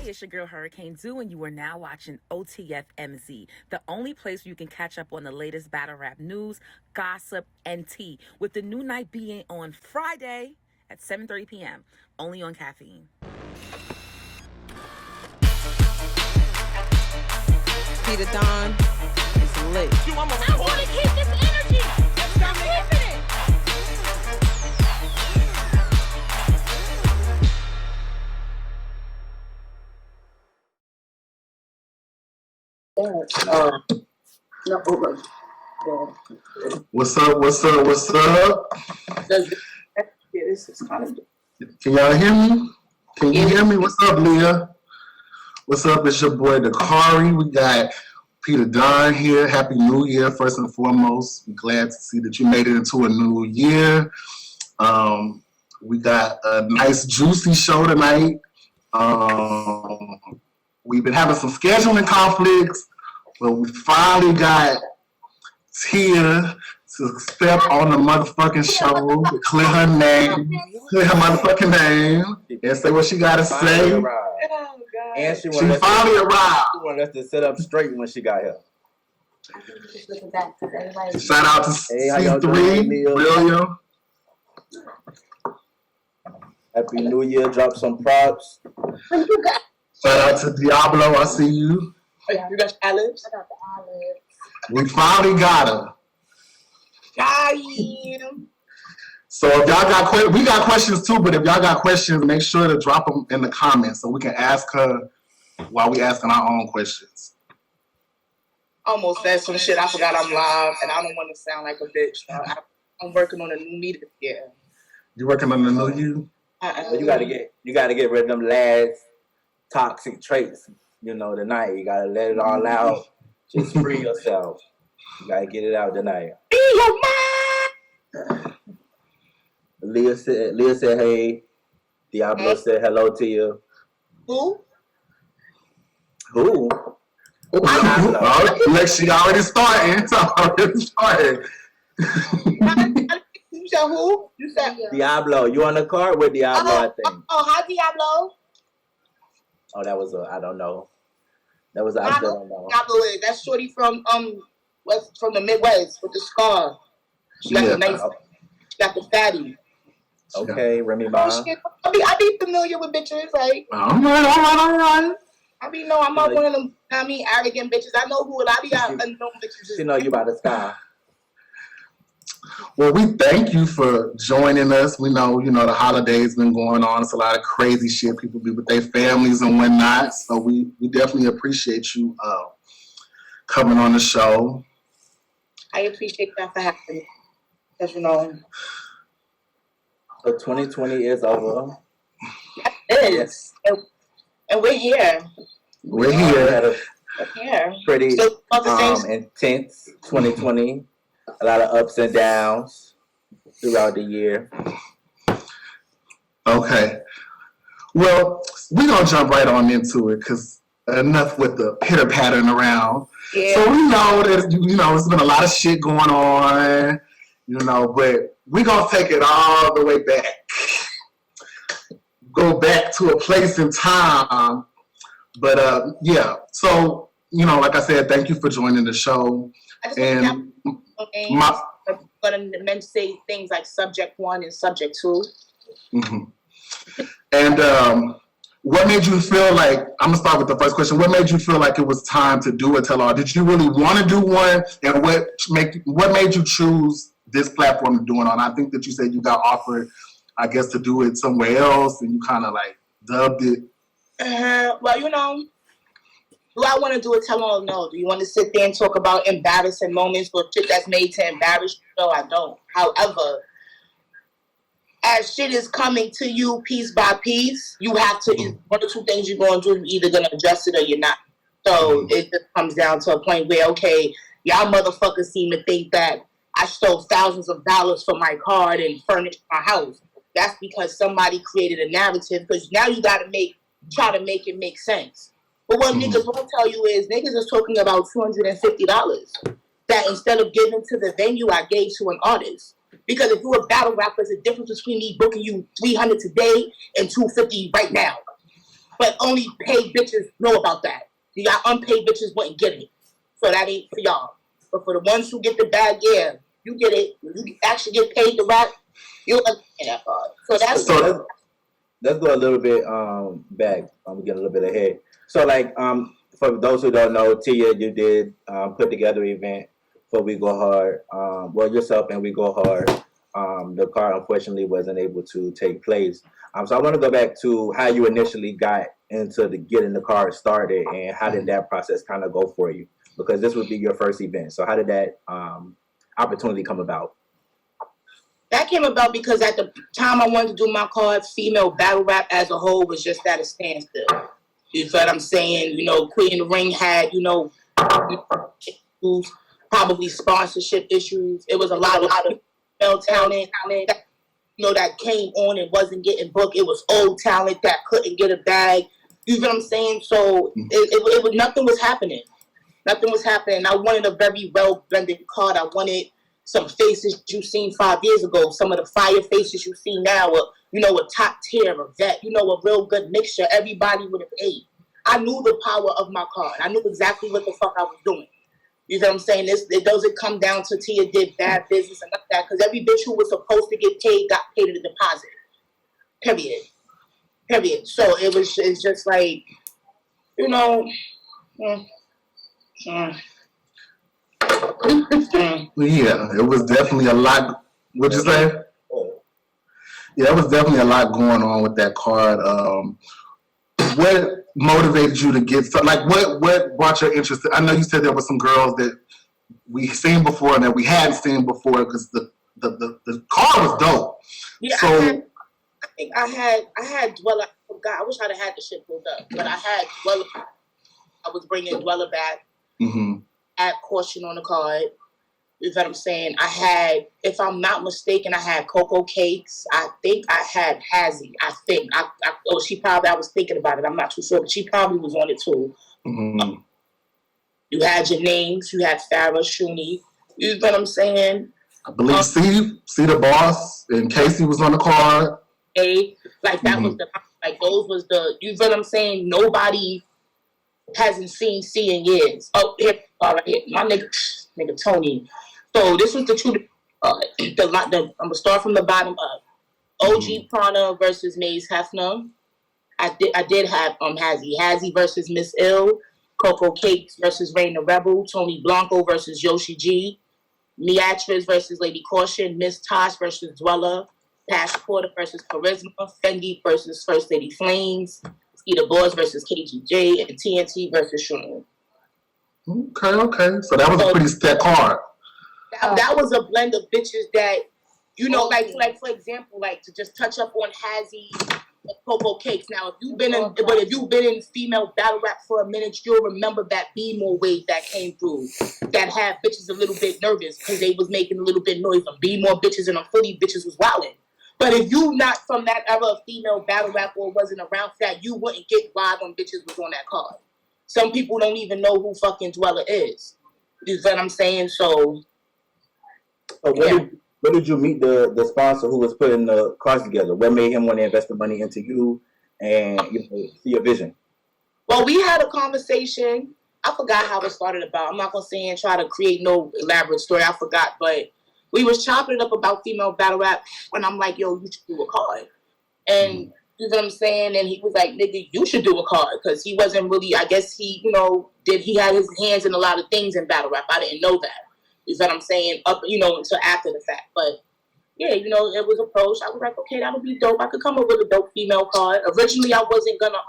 it's your girl Hurricane Zoo, and you are now watching OTFMZ, the only place where you can catch up on the latest battle rap news, gossip, and tea, with the new night being on Friday at 7:30 p.m., only on Caffeine. Peter Don is lit. I want to keep this energy. I'm keeping it. What's up? This is kind of. Can y'all hear me? Can you hear me? What's up, Leah? What's up? It's your boy, Dakari. We got Peter Don here. Happy New Year, first and foremost. We're glad to see that you made it into a new year. We got a nice, juicy show tonight. We've been having some scheduling conflicts, but we finally got Tia to step on the motherfucking show, to clear her motherfucking name, and say what she gotta say. Oh, God. And she She finally arrived. She wanted us to sit up straight when she got here. Shout out to C3, William. Happy New Year. Drop some props. Shout out to Diablo, I see you. You got olives? I got the olives. We finally got her. So if y'all got questions, we got questions too, but if y'all got questions, make sure to drop them in the comments so we can ask her while we asking our own questions. Almost said some shit. I forgot I'm live, and I don't want to sound like a bitch. So I'm working on a new media. Yeah. You working on the new you? But you gotta get rid of them last toxic traits. You know, tonight you gotta let it all out. Just free yourself. You gotta get it out tonight. Be your mind. Leah said hey. Diablo said hello to you. Who? Who? Like she already starting. You said who? You said Diablo. You on the card with Diablo, I think. Oh, hi Diablo. Oh, that was I don't know. That was I don't know. Diablo is. That's shorty from from the Midwest with the scar. She got the nice. She got the fatty. Okay, Remy Ma. Oh, shit. I be familiar with bitches, like. All right. I'm not one of them, arrogant bitches. I know who a lot of y'all unknown bitches is. You know you by the sky. Well, we thank you for joining us. We know, the holidays been going on. It's a lot of crazy shit. People be with their families and whatnot. So we definitely appreciate you coming on the show. I appreciate that for having me. Because, So 2020 is over. it is. And we're here. We're here. Yeah. Pretty So, intense 2020. A lot of ups and downs throughout the year. Okay. Well, we're going to jump right on into it because enough with the pitter-pattering around. Yeah. So we know that, it's been a lot of shit going on, but we're going to take it all the way back. Go back to a place in time. But, yeah. So, like I said, thank you for joining the show. And I'm going to say things like subject 1 and subject 2. Mm-hmm. And what made you feel like, I'm going to start with the first question. What made you feel like it was time to do a tell-all? Did you really want to do one? And what made you choose this platform to do it on? I think that you said you got offered, I guess, to do it somewhere else, and you kind of like dubbed it. Well, do I want to do a tell-all? No. Do you want to sit there and talk about embarrassing moments or shit that's made to embarrass you? No, I don't. However, as shit is coming to you piece by piece, you have to, one or two things you're going to do, you're either going to address it or you're not. So it just comes down to a point where, okay, y'all motherfuckers seem to think that I stole thousands of dollars from my card and furnished my house. That's because somebody created a narrative, because now you got to try to make it make sense. But what niggas won't tell you is niggas is talking about $250 that instead of giving to the venue, I gave to an artist. Because if you're a battle rapper, there's a difference between me booking you $300 today and $250 right now. but only paid bitches know about that. You got unpaid bitches wouldn't get it. So that ain't for y'all. But for the ones who get the bag, yeah, you get it. You actually get paid to rap, you'll understand that part. So that's So let's go a little bit back. I'm getting a little bit ahead. So like for those who don't know, Tia, you did put together an event for We Go Hard. Well, yourself and We Go Hard. The car unfortunately wasn't able to take place. So I want to go back to how you initially got into getting the car started, and how did that process kind of go for you? Because this would be your first event. So how did that opportunity come about? That came about because at the time I wanted to do my card, female battle rap as a whole was just at a standstill. You feel what I'm saying? You know, Queen of the Ring had, you know, probably sponsorship issues. It was a lot of female talent that, you know, that came on and wasn't getting booked. It was old talent that couldn't get a bag. You feel what I'm saying? So it was nothing was happening. Nothing was happening. I wanted a very well-blended card. I wanted some faces you seen 5 years ago. Some of the fire faces you see now, you know, a top tier, a vet, you know, a real good mixture. Everybody would have ate. I knew the power of my card. I knew exactly what the fuck I was doing. You know what I'm saying? It doesn't come down to Tia did bad business and like that, because every bitch who was supposed to get paid got paid a deposit. Period. So it's just like, you know, Yeah, it was definitely a lot. What'd you say? Yeah, it was definitely a lot going on with that card. What motivated you to get started? Like, what brought your interest? I know you said there were some girls that we seen before and that we hadn't seen before, because the card was dope. yeah. So I had Dweller. I forgot. I wish I'd have had the shit pulled up, but I had Dweller. I was bringing Dweller back. Had Caution on the card. You know what I'm saying? I had, if I'm not mistaken, I had Coco Cakes. I think I had Hazzy. I was thinking about it. I'm not too sure, but she probably was on it too. You had your names. You had Farrah, Shuni. You know what I'm saying? I believe C the Boss and Casey was on the card. Like that was those was the, you know what I'm saying? Nobody hasn't seen C in years. Oh, here, all right, here. My nigga Tony. So this was the true. I'm gonna start from the bottom up. OG Prana versus Maze Hefner. I did have Hazzy versus Miss Ill. Coco Cakes versus Rain the Rebel. Tony Blanco versus Yoshi G. Miatriz versus Lady Caution. Miss Tosh versus Dweller. Pash Porter versus Charisma. Fendi versus First Lady Flames. Skeeter Boys versus KGJ. And TNT versus Shroom. Okay. So that was a pretty stacked card. That was a blend of bitches that, you know, like for example, like to just touch up on Hazzy and Coco Cakes. Now, if you've been in female battle rap for a minute, you'll remember that Be More wave that came through that had bitches a little bit nervous because they was making a little bit noise. Be More bitches and a fully bitches was wilding. But if you not from that era of female battle rap or wasn't around for that, you wouldn't get why them bitches was on that card. Some people don't even know who fucking Dweller is. You know what I'm saying? So where did you meet the sponsor who was putting the cards together? What made him want to invest the money into you and see your vision? Well, we had a conversation. I forgot how it started about. I'm not gonna say and try to create no elaborate story. I forgot, but we was chopping it up about female battle rap, and I'm like, yo, you should do a card. And you know what I'm saying? And he was like, nigga, you should do a card, because he wasn't really, I guess he, you know, he had his hands in a lot of things in battle rap. I didn't know that. You know what I'm saying? Up, you know, until after the fact. But yeah, you know, it was approached. I was like, okay, that'll be dope. I could come up with a dope female card. Originally, I wasn't gonna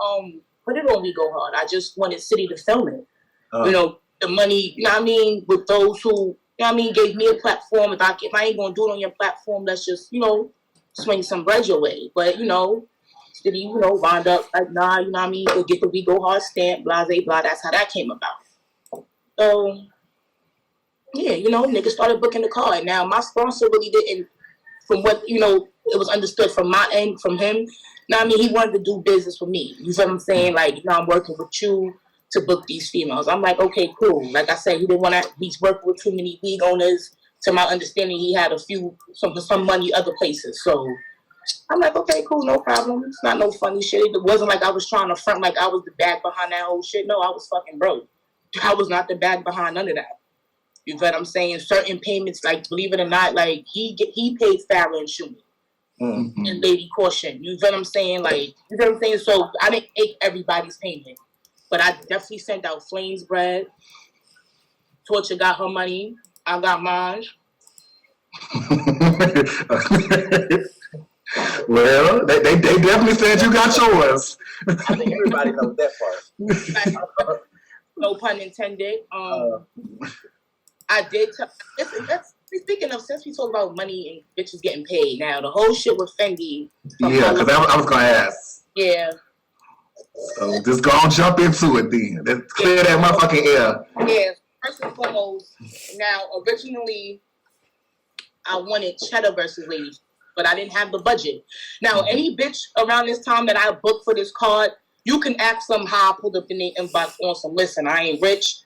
put it on We Go Hard. I just wanted City to film it. You know, the money, you know what I mean, with those who, you know what I mean, gave me a platform. If I ain't gonna do it on your platform, let's just, you know, swing some bread your way. But, you know, City, you know, wound up like, nah, you know what I mean, go get the We Go Hard stamp, blah, blah, blah. That's how that came about. So yeah, you know, niggas started booking the card. Now, my sponsor really didn't, from what, you know, it was understood from my end, from him. Now, I mean, he wanted to do business with me. You know what I'm saying? Like, you know, I'm working with you to book these females. I'm like, okay, cool. Like I said, he didn't want to, he's working with too many league owners. To my understanding, he had some money other places. So, I'm like, okay, cool, no problem. It's not no funny shit. It wasn't like I was trying to front like I was the bag behind that whole shit. No, I was fucking broke. I was not the bag behind none of that. You know what I'm saying? Certain payments, like, believe it or not, like, he paid Farrah and Shumi. Mm-hmm. And Lady Caution. You know what I'm saying? Like, you know what I'm saying? So I didn't take everybody's payment. But I definitely sent out Flames bread. Torture got her money. I got mine. Well, they definitely said you got yours. I think everybody knows that part. No pun intended. I did. Speaking of, since we talk about money and bitches getting paid, now the whole shit with Fendi. Yeah, because I was gonna ask. Yeah. So just go and jump into it then. Let's clear that motherfucking air. Yeah. First and foremost, now originally I wanted Cheddar versus Lady, but I didn't have the budget. Now any bitch around this time that I booked for this card, you can ask them how I pulled up in the inbox on some. Listen, I ain't rich,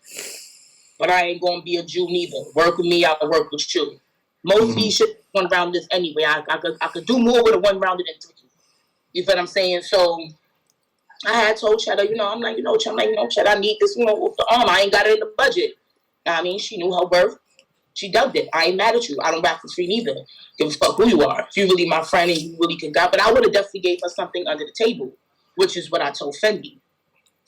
but I ain't gonna be a Jew neither. Work with me, I'll work with you. Most of these shit one rounders anyway. I could do more with a one rounder than 3. You feel what I'm saying? So I had told Cheddar, I'm like, Cheddar, I need this, with the arm. I ain't got it in the budget. I mean, she knew her worth. She dubbed it. I ain't mad at you. I don't rap for free neither. Give a fuck who you are. If you really my friend and you really can got, but I would have definitely gave her something under the table, which is what I told Fendi.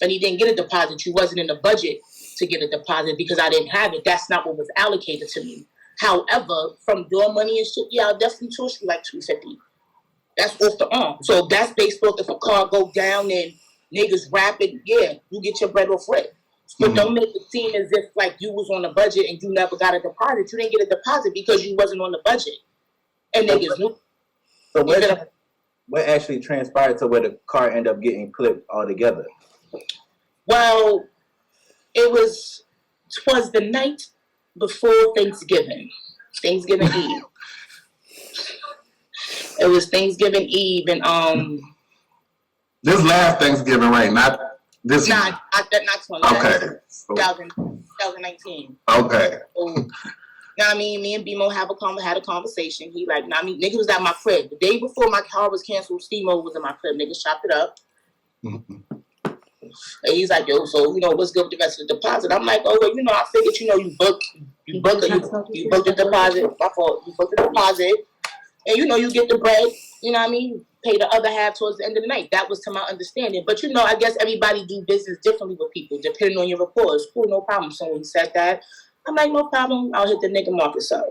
Fendi didn't get a deposit. You wasn't in the budget to get a deposit because I didn't have it. That's not what was allocated to me. However, from your money and shit, yeah, I'll definitely toss you like $250. That's off the arm. So that's based off if a car go down and niggas rap it, yeah, you get your bread off rip. But don't make it seem as if like you was on the budget and you never got a deposit. You didn't get a deposit because you wasn't on the budget. And niggas knew. So what actually transpired to where the car ended up getting clipped altogether? Well, it was the night before Thanksgiving. Thanksgiving Eve. It was Thanksgiving Eve and this last Thanksgiving, right? Not this one. not 20. Okay. 2019. Okay. So, I mean, me and BMO had a conversation. He like, nigga was at my crib. The day before my car was canceled, Steve-Mo was in my crib. Niggas chopped it up. Mm-hmm. And he's like, yo, so, what's good with the rest of the deposit? I'm like, oh, well, I figured, you booked the deposit. My fault. You booked the deposit. And, you get the bread, pay the other half towards the end of the night. That was to my understanding. But, I guess everybody do business differently with people, depending on your rapport. It's cool, no problem. So when he said that, I'm like, no problem. I'll hit the nigga Marcus up.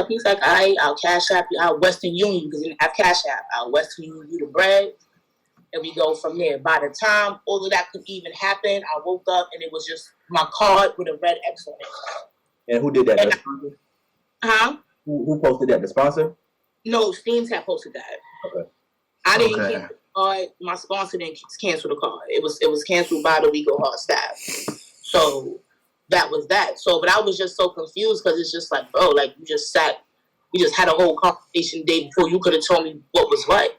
He's like, all right, I'll cash app you. I'll Western Union because he didn't have cash app. I'll Western Union you the bread. And we go from there. By the time all of that could even happen, I woke up and it was just my card with a red X on it. And who did that? Huh? Who posted that? The sponsor? No, Steams had posted that. Okay. I didn't cancel the card. My sponsor didn't cancel the card. It was canceled by the We Go Hard staff. So that was that. So, but I was just so confused because it's just like, bro, like we just had a whole conversation the day before. You could have told me what was what.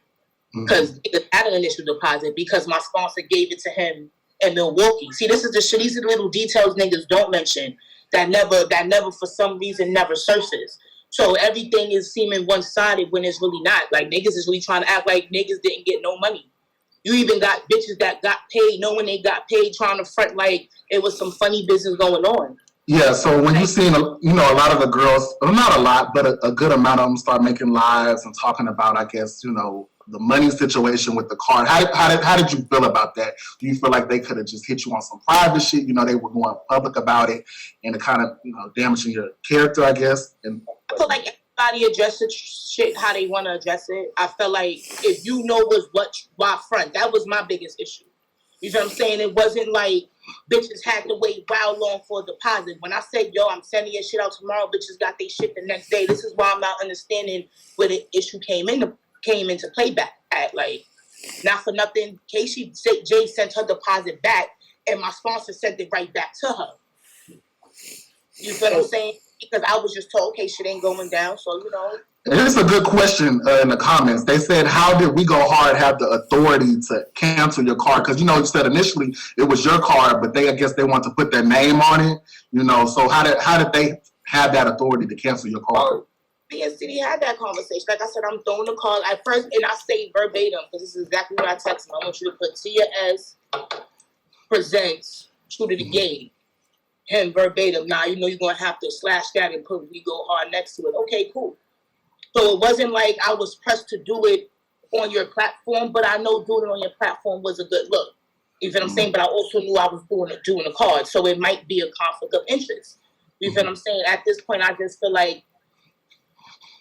Because it had an initial deposit because my sponsor gave it to him in Milwaukee. See, this is the shit. These are the little details niggas don't mention that never for some reason never surface. So everything is seeming one-sided when it's really not. Like niggas is really trying to act like niggas didn't get no money. You even got bitches that got paid knowing they got paid trying to front like it was some funny business going on. Yeah, so when you seen, a lot of the girls, well, not a lot, but a good amount of them start making lives and talking about, I guess, the money situation with the card. How did you feel about that? Do you feel like they could have just hit you on some private shit? They were going public about it and it kind of, damaging your character, I guess. And I feel like everybody addressed the shit how they want to address it. I felt like if why front, that was my biggest issue. You know what I'm saying? It wasn't like bitches had to wait wild long for a deposit. When I said, yo, I'm sending your shit out tomorrow, bitches got their shit the next day. This is why I'm not understanding where the issue came into play back at. Like, not for nothing, Casey J sent her deposit back and my sponsor sent it right back to her. You feel what I'm saying? Because I was just told, okay, shit ain't going down, so It's a good question in the comments. They said, how did We Go Hard have the authority to cancel your card? Because, you said initially it was your card, but I guess they want to put their name on it, so how did they have that authority to cancel your card? Me and City had that conversation. Like I said, I'm throwing the call at first, and I say verbatim because this is exactly what I texted him. I want you to put Tia S presents True to the Game. Him verbatim. Now you know you're gonna have to slash that and put We Go Hard next to it. Okay, cool. So it wasn't like I was pressed to do it on your platform, but I know doing it on your platform was a good look. You feel what I'm saying? But I also knew I was doing the card, so it might be a conflict of interest. You feel what I'm saying? At this point, I just feel like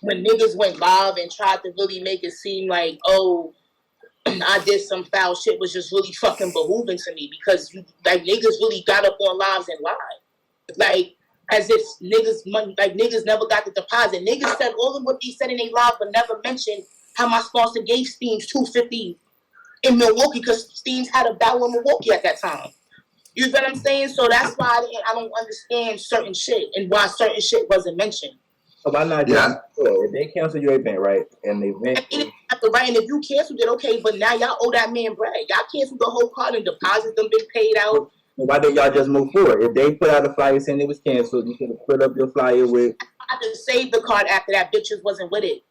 when niggas went live and tried to really make it seem like, oh, I did some foul shit, was just really fucking behooving to me because niggas really got up on lives and lied. Like, as if niggas money, like niggas never got the deposit. Niggas said all of what they said in their live, but never mentioned how my sponsor gave Steams $250 in Milwaukee because Steams had a battle in Milwaukee at that time. You feel what I'm saying? So that's why I don't understand certain shit and why certain shit wasn't mentioned. So why not just if they cancel your event, right? And the event and if you canceled it, okay, but now y'all owe that man bread. Y'all canceled the whole card and deposit them been paid out. Why didn't y'all just move forward? If they put out a flyer saying it was canceled, you could have put up your flyer with. I just saved the card after that. Bitches wasn't with it.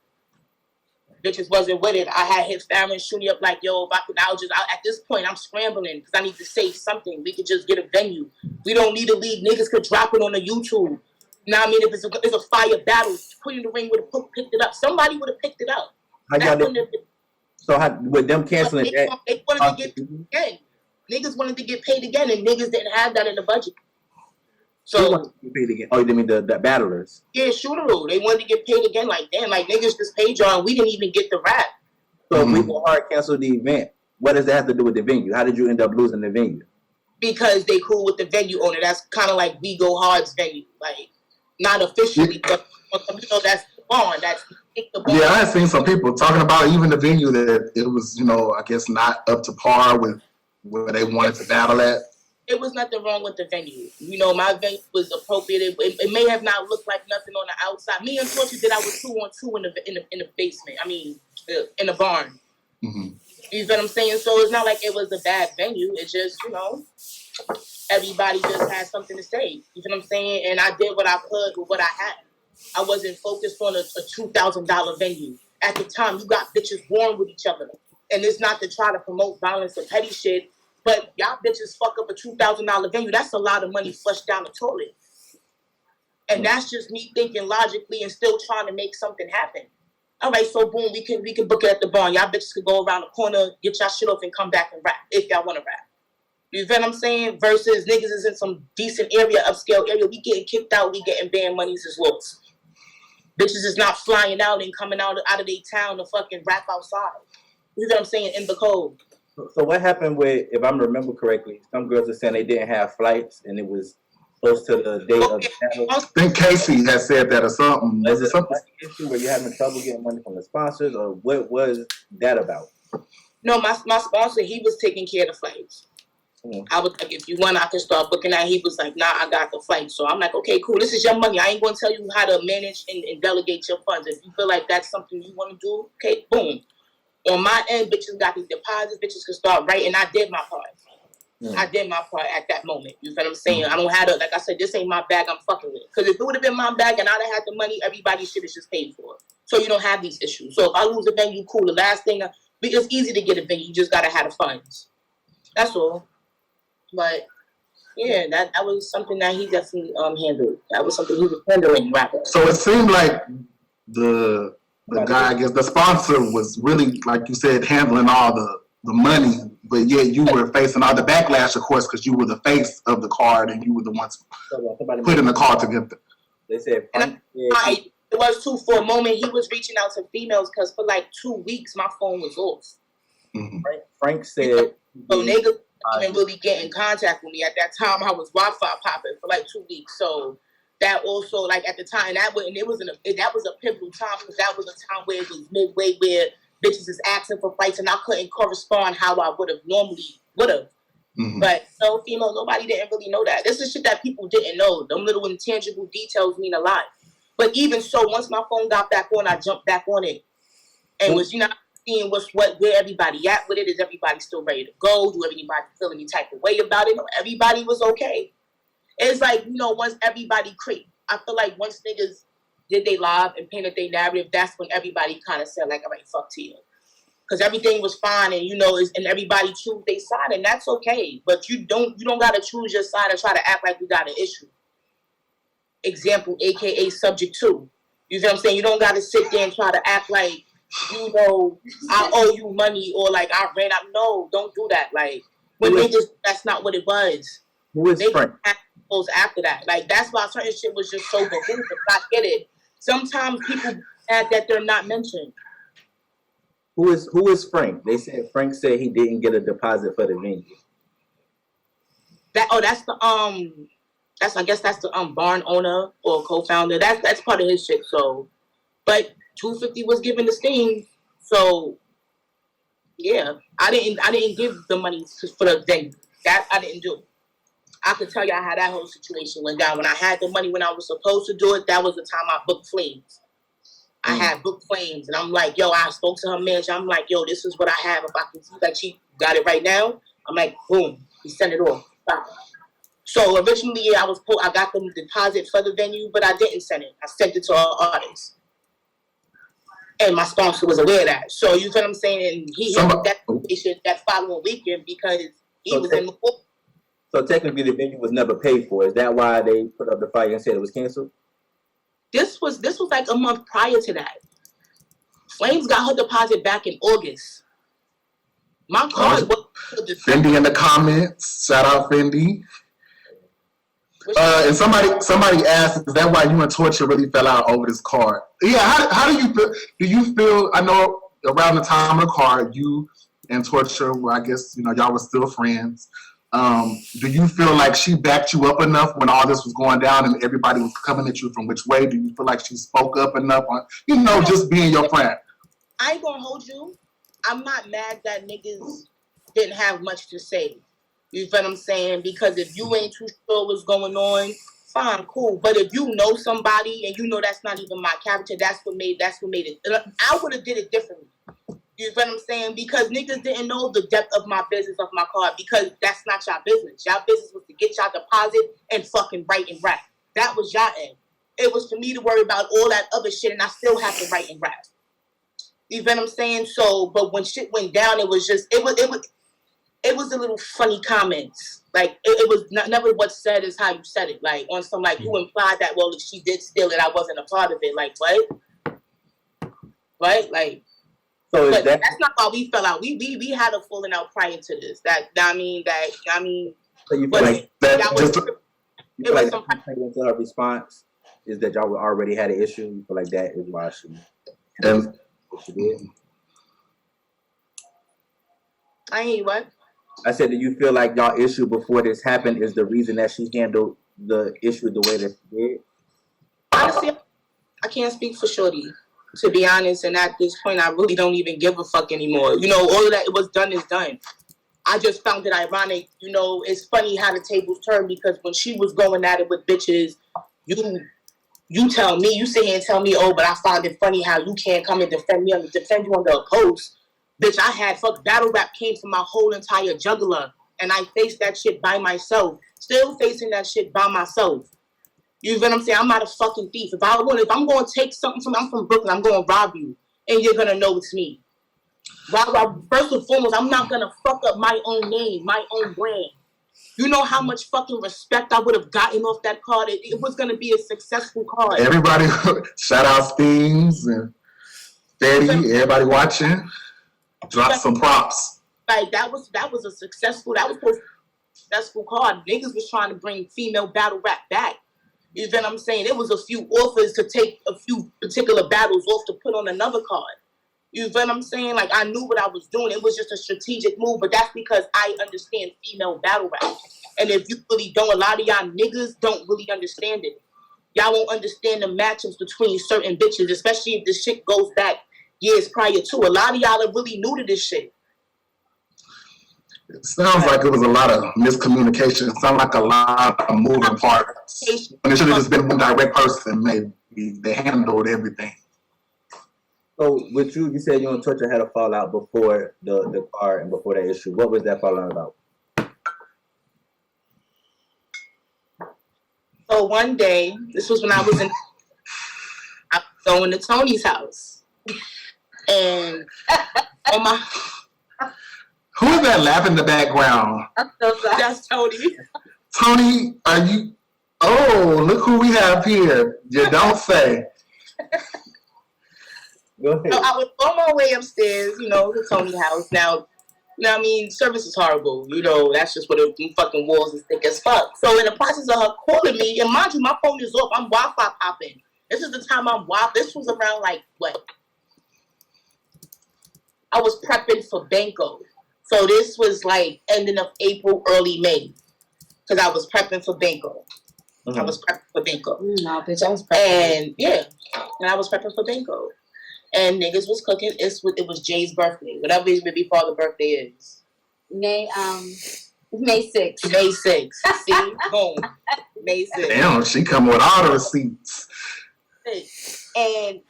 I had his family shoot me up like, yo, if I could, at this point, I'm scrambling because I need to save something. We could just get a venue. We don't need a league. Niggas could drop it on the YouTube. You know what I mean? If it's a fire battle, put in the ring would have picked it up. Somebody would have picked it up. With them canceling they wanted to get paid again. Niggas wanted to get paid again, and niggas didn't have that in the budget. So paid again. Oh, you mean the battlers? Yeah, Shooteroo. They wanted to get paid again. Like, damn, like niggas just paid y'all, and we didn't even get the rap. So if We Go Hard canceled the event, what does that have to do with the venue? How did you end up losing the venue? Because they cool with the venue owner. That's kind of like We Go Hard's venue, like not officially, but you know that's the bond. That's the bond. Yeah, I had seen some people talking about even the venue that it was, I guess not up to par with where they wanted to battle at. It was nothing wrong with the venue. My venue was appropriate. It may have not looked like nothing on the outside. Me and Torchy did. I was 2-on-2 in the basement. I mean, in the barn. Mm-hmm. You feel what I'm saying? So it's not like it was a bad venue. It's just everybody just had something to say. You feel what I'm saying? And I did what I could with what I had. I wasn't focused on a $2,000 venue. At the time, you got bitches warring with each other, and it's not to try to promote violence or petty shit. But y'all bitches fuck up a $2,000 venue. That's a lot of money flushed down the toilet. And that's just me thinking logically and still trying to make something happen. All right, so boom, we can book it at the barn. Y'all bitches could go around the corner, get y'all shit off, and come back and rap if y'all want to rap. You feel what I'm saying? Versus niggas is in some decent area, upscale area. We getting kicked out. We getting band monies as well. Bitches is not flying out and coming out of their town to fucking rap outside. You know what I'm saying? In the cold. So what happened with, if I remember correctly, some girls are saying they didn't have flights and it was close to the date of the battle. I think Casey has said that or something. Was it something issue where you're having trouble getting money from the sponsors, or what was that about? No, my sponsor, he was taking care of the flights. I was like, if you want, I can start booking that. He was like, nah, I got the flight. So I'm like, okay, cool. This is your money. I ain't going to tell you how to manage and delegate your funds. If you feel like that's something you want to do, okay, boom. On my end, bitches got these deposits. Bitches can start writing. I did my part. I did my part at that moment. You feel what I'm saying? I don't have to, like I said, this ain't my bag I'm fucking with. Because if it would have been my bag and I'd have had the money, everybody's shit is just paid for. So you don't have these issues. So if I lose a venue, cool. The last thing, it's easy to get a venue. You just got to have the funds. That's all. But yeah, that was something that he definitely handled. That was something he was handling rapper. So it seemed like the guy, I guess the sponsor was really, like you said, handling all the money, but yet you were facing all the backlash, of course, because you were the face of the card and you were the ones putting the card together. They said it was too. For a moment, he was reaching out to females because for like 2 weeks, my phone was off. Mm-hmm. Frank said, so niggas didn't really get in contact with me. At that time, I was Wi-Fi popping for like 2 weeks. So that also, like at the time, that was a pivotal time because that was a time where it was midway where bitches is asking for fights and I couldn't correspond how I would have normally would have. Mm-hmm. But no female, nobody didn't really know that. This is shit that people didn't know. Them little intangible details mean a lot. But even so, once my phone got back on, I jumped back on it and was seeing where everybody at with it. Is everybody still ready to go? Do everybody feel any type of way about it? No, everybody was okay. It's like, once everybody I feel like once niggas did they live and painted their narrative, that's when everybody kind of said, like, all right, fuck Tia. Because everything was fine, and and everybody choose their side, and that's okay. But you don't gotta choose your side and try to act like we got an issue. Example, aka subject 2. You know what I'm saying? You don't gotta sit there and try to act like, I owe you money or like I ran out. No, don't do that. Like when that's not what it was. Who is Frank? Goes after that. Like that's why certain shit was just so behooved. I get it. Sometimes people add that they're not mentioned. Who is Frank? They said Frank said he didn't get a deposit for the venue. That's the barn owner or co-founder. That's part of his shit. So, but 250 was given to Steam. So, yeah, I didn't give the money for the venue. That I didn't do. I could tell y'all how that whole situation went down. When I had the money when I was supposed to do it, that was the time I booked Flames. I had booked Flames, and I'm like, yo, I spoke to her manager. I'm like, yo, this is what I have. If I can see that she got it right now, I'm like, boom, he sent it off. So originally, I got the deposit for the venue, but I didn't send it. I sent it to our artists, and my sponsor was aware of that. So you know what I'm saying? And he hit that situation that following weekend because he was in the court. So technically, the venue was never paid for. Is that why they put up the fire and said it was canceled? This was like a month prior to that. Flames got her deposit back in August. My card was Fendi in the comments. Shout out Fendi. And somebody asked, is that why you and Torture really fell out over this card? Yeah, how do you feel? Do you feel, I know around the time of the card, you and Torture, well, I guess, y'all were still friends. Do you feel like she backed you up enough when all this was going down and everybody was coming at you from which way? Do you feel like she spoke up enough on, just being your friend? I ain't gonna hold you. I'm not mad that niggas didn't have much to say. You feel what I'm saying? Because if you ain't too sure what's going on, fine, cool. But if you know somebody and that's not even my character, that's what made it. I would have did it differently. You feel what I'm saying? Because niggas didn't know the depth of my business of my card because that's not y'all business. Y'all business was to get y'all deposit and fucking write and rap. That was y'all end. It was for me to worry about all that other shit and I still have to write and rap. You feel what I'm saying? So, but when shit went down, it was a little funny comments. Like it was never what's said is how you said it. Like on some like who implied that if she did steal it, I wasn't a part of it. Like what? Right? Like. So but that's not why we fell out. We had a falling out prior to this. So you feel like that? You feel like into her response is that y'all already had an issue. You feel like that is why she did. I ain't what? I said, do you feel like y'all issue before this happened is the reason that she handled the issue the way that she did? Honestly, I can't speak for Shorty, to be honest. And at this point, I really don't even give a fuck anymore. All of that, it was done is done. I just found it ironic. It's funny how the tables turn because when she was going at it with bitches, you tell me, you sit here and tell me, oh, but I find it funny how you can't come and defend you under a post. Bitch, I had battle rap came from my whole entire juggler, and I faced that shit by myself. Still facing that shit by myself. You know what I'm saying? I'm not a fucking thief. If I'm going to take something I'm from Brooklyn, I'm going to rob you, and you're going to know it's me. First and foremost, I'm not going to fuck up my own name, my own brand. You know how much fucking respect I would have gotten off that card? It was going to be a successful card. Everybody, shout out Steams and Betty, everybody watching. Drop some props. Like that was a successful card. Niggas was trying to bring female battle rap back. You know what I'm saying? It was a few offers to take a few particular battles off to put on another card. You know what I'm saying? Like I knew what I was doing. It was just a strategic move, but that's because I understand female battle rap. And if you really don't, a lot of y'all niggas don't really understand it. Y'all won't understand the matchups between certain bitches, especially if this shit goes back years prior to. A lot of y'all are really new to this shit. It sounds like it was a lot of miscommunication. It sounds like a lot of moving parts. And it should have just been one direct person, maybe. They handled everything. So with you said you and Torture had a fallout before the car and before that issue. What was that fallout about? So one day, this was when I was in going to Tony's house. And on my Who is that laughing in the background? that's Tony. Tony, are you? Oh, look who we have here. You don't say. Go ahead. So I was on my way upstairs, to Tony's house. Now, I mean, service is horrible. That's just what the fucking walls is thick as fuck. So in the process of her calling me, and mind you, my phone is off. I'm Wi-Fi popping. This is the time I'm Wi-Fi. This was around I was prepping for Banco. So this was ending of April, early May. Because I was prepping for Banco. Mm-hmm. I was prepping for Banco. No, bitch, I was pregnant. And I was prepping for Banco. And niggas was cooking. It was Jay's birthday. Whatever his baby father's birthday is. May 6th. May 6th. See? Boom. May 6th. Damn, she come with all the receipts. And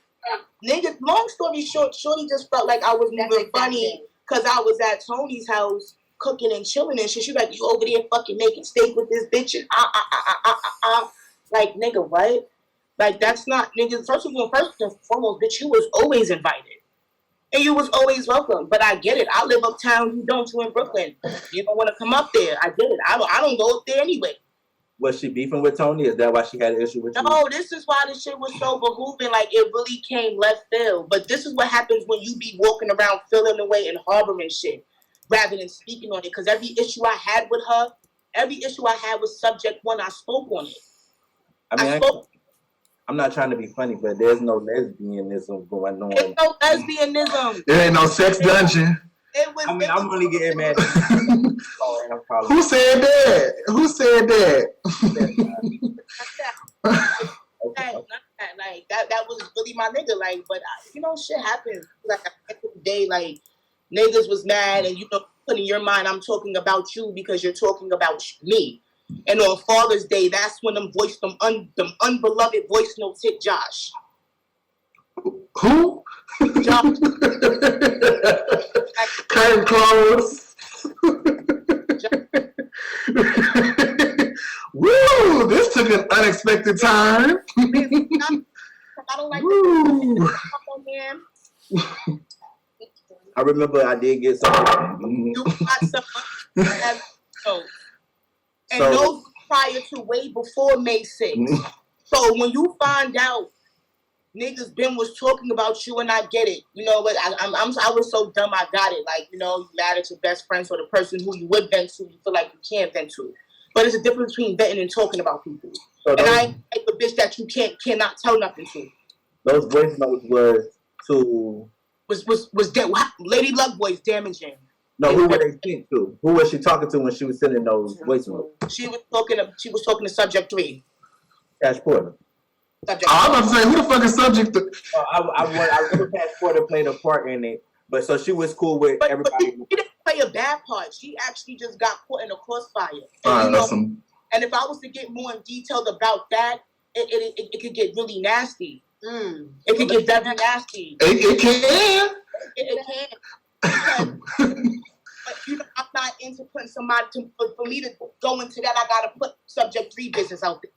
niggas, long story short, Shorty just felt like I was moving funny because I was at Tony's house cooking and chilling and shit. She like, you over there fucking making steak with this bitch and Like, nigga, what? Like, that's not, nigga, first and foremost, bitch, you was always invited. And you was always welcome. But I get it. I live uptown, you don't, you in Brooklyn. You don't want to come up there. I get it. I don't go up there anyway. Was she beefing with Tony? Is that why she had an issue with you? No, this is why this shit was so behooving. Like, it really came left field. But this is what happens when you be walking around feeling away and harboring shit rather than speaking on it. Because every issue I had with her, every issue I had was subject one. I spoke on it. I mean, I'm not trying to be funny, but there's no lesbianism going on. There's no lesbianism. There ain't no sex dungeon. I'm only getting mad. Who said that? Who said that? Like that was really my nigga. Like, but shit happens. Like at the end of the day, like niggas was mad, and put in your mind, I'm talking about you because you're talking about me. And on Father's Day, that's when them unbeloved voice notes hit Josh. Who? Josh. Curtain closed. Woo! This took an unexpected turn. I don't like Woo! I remember I did get something. You got some. And those prior to way before May 6th. So when you find out niggas was talking about you, and I get it. You know what? I was so dumb. I got it. Like, you mad at your best friends or the person who you would vent to. You feel like you can't vent to. But it's a difference between venting and talking about people. So and I ain't like the bitch that you cannot tell nothing to. Those voice notes was Lady Luck Boy's damaging. No, who were they speaking to? Who was she talking to when she was sending those voice notes? She was talking to Subject 3. Cash Porter. I'm about to say, who the fuck is Subject to? I really Cash Porter played a part in it, but so she was cool with everybody. She didn't play a bad part. She actually just got put in a crossfire. And, and if I was to get more in detail about that, it could get really nasty. It could get very nasty. It can. It can. But I'm not into putting somebody for me to go into that. I gotta put Subject 3 business out there.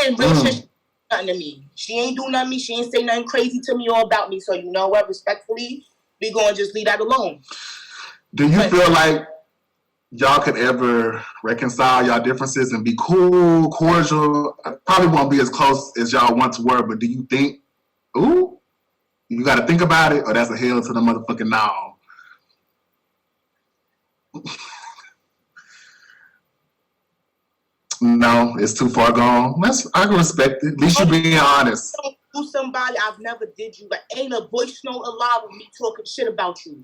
And Rich nothing to me. She ain't do nothing to me. She ain't say nothing crazy to me or about me. So you know what? Respectfully, we gonna just leave that alone. Do you feel like y'all could ever reconcile y'all differences and be cool, cordial? I probably won't be as close as y'all once were, but do you think, you got to think about it, or that's a hell to the motherfucking no? No, it's too far gone. I can respect it. At least you're being honest. Don't do somebody I've never did you, but ain't a voice note allowed with me talking shit about you.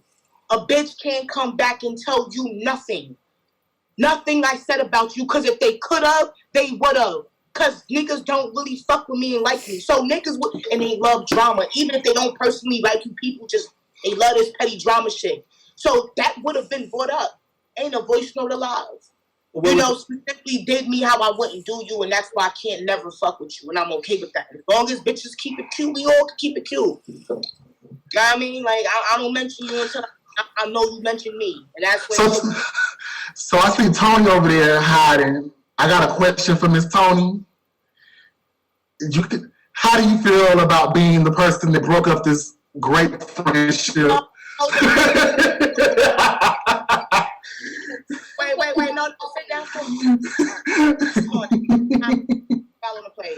A bitch can't come back and tell you nothing. Nothing I said about you, because if they could have, they would have. Because niggas don't really fuck with me and like me. So niggas would, and they love drama. Even if they don't personally like you, people they love this petty drama shit. So that would have been brought up. Ain't a voice note allowed. Specifically did me how I wouldn't do you, and that's why I can't never fuck with you, and I'm okay with that. As long as bitches keep it cute, we all can keep it cute. You know what I mean? Like, I don't mention you until I know you mention me, and that's when. So I see Tony over there hiding. I got a question for Miss Tony. how do you feel about being the person that broke up this great friendship? Wait, no, sit down for me. Fall on the play.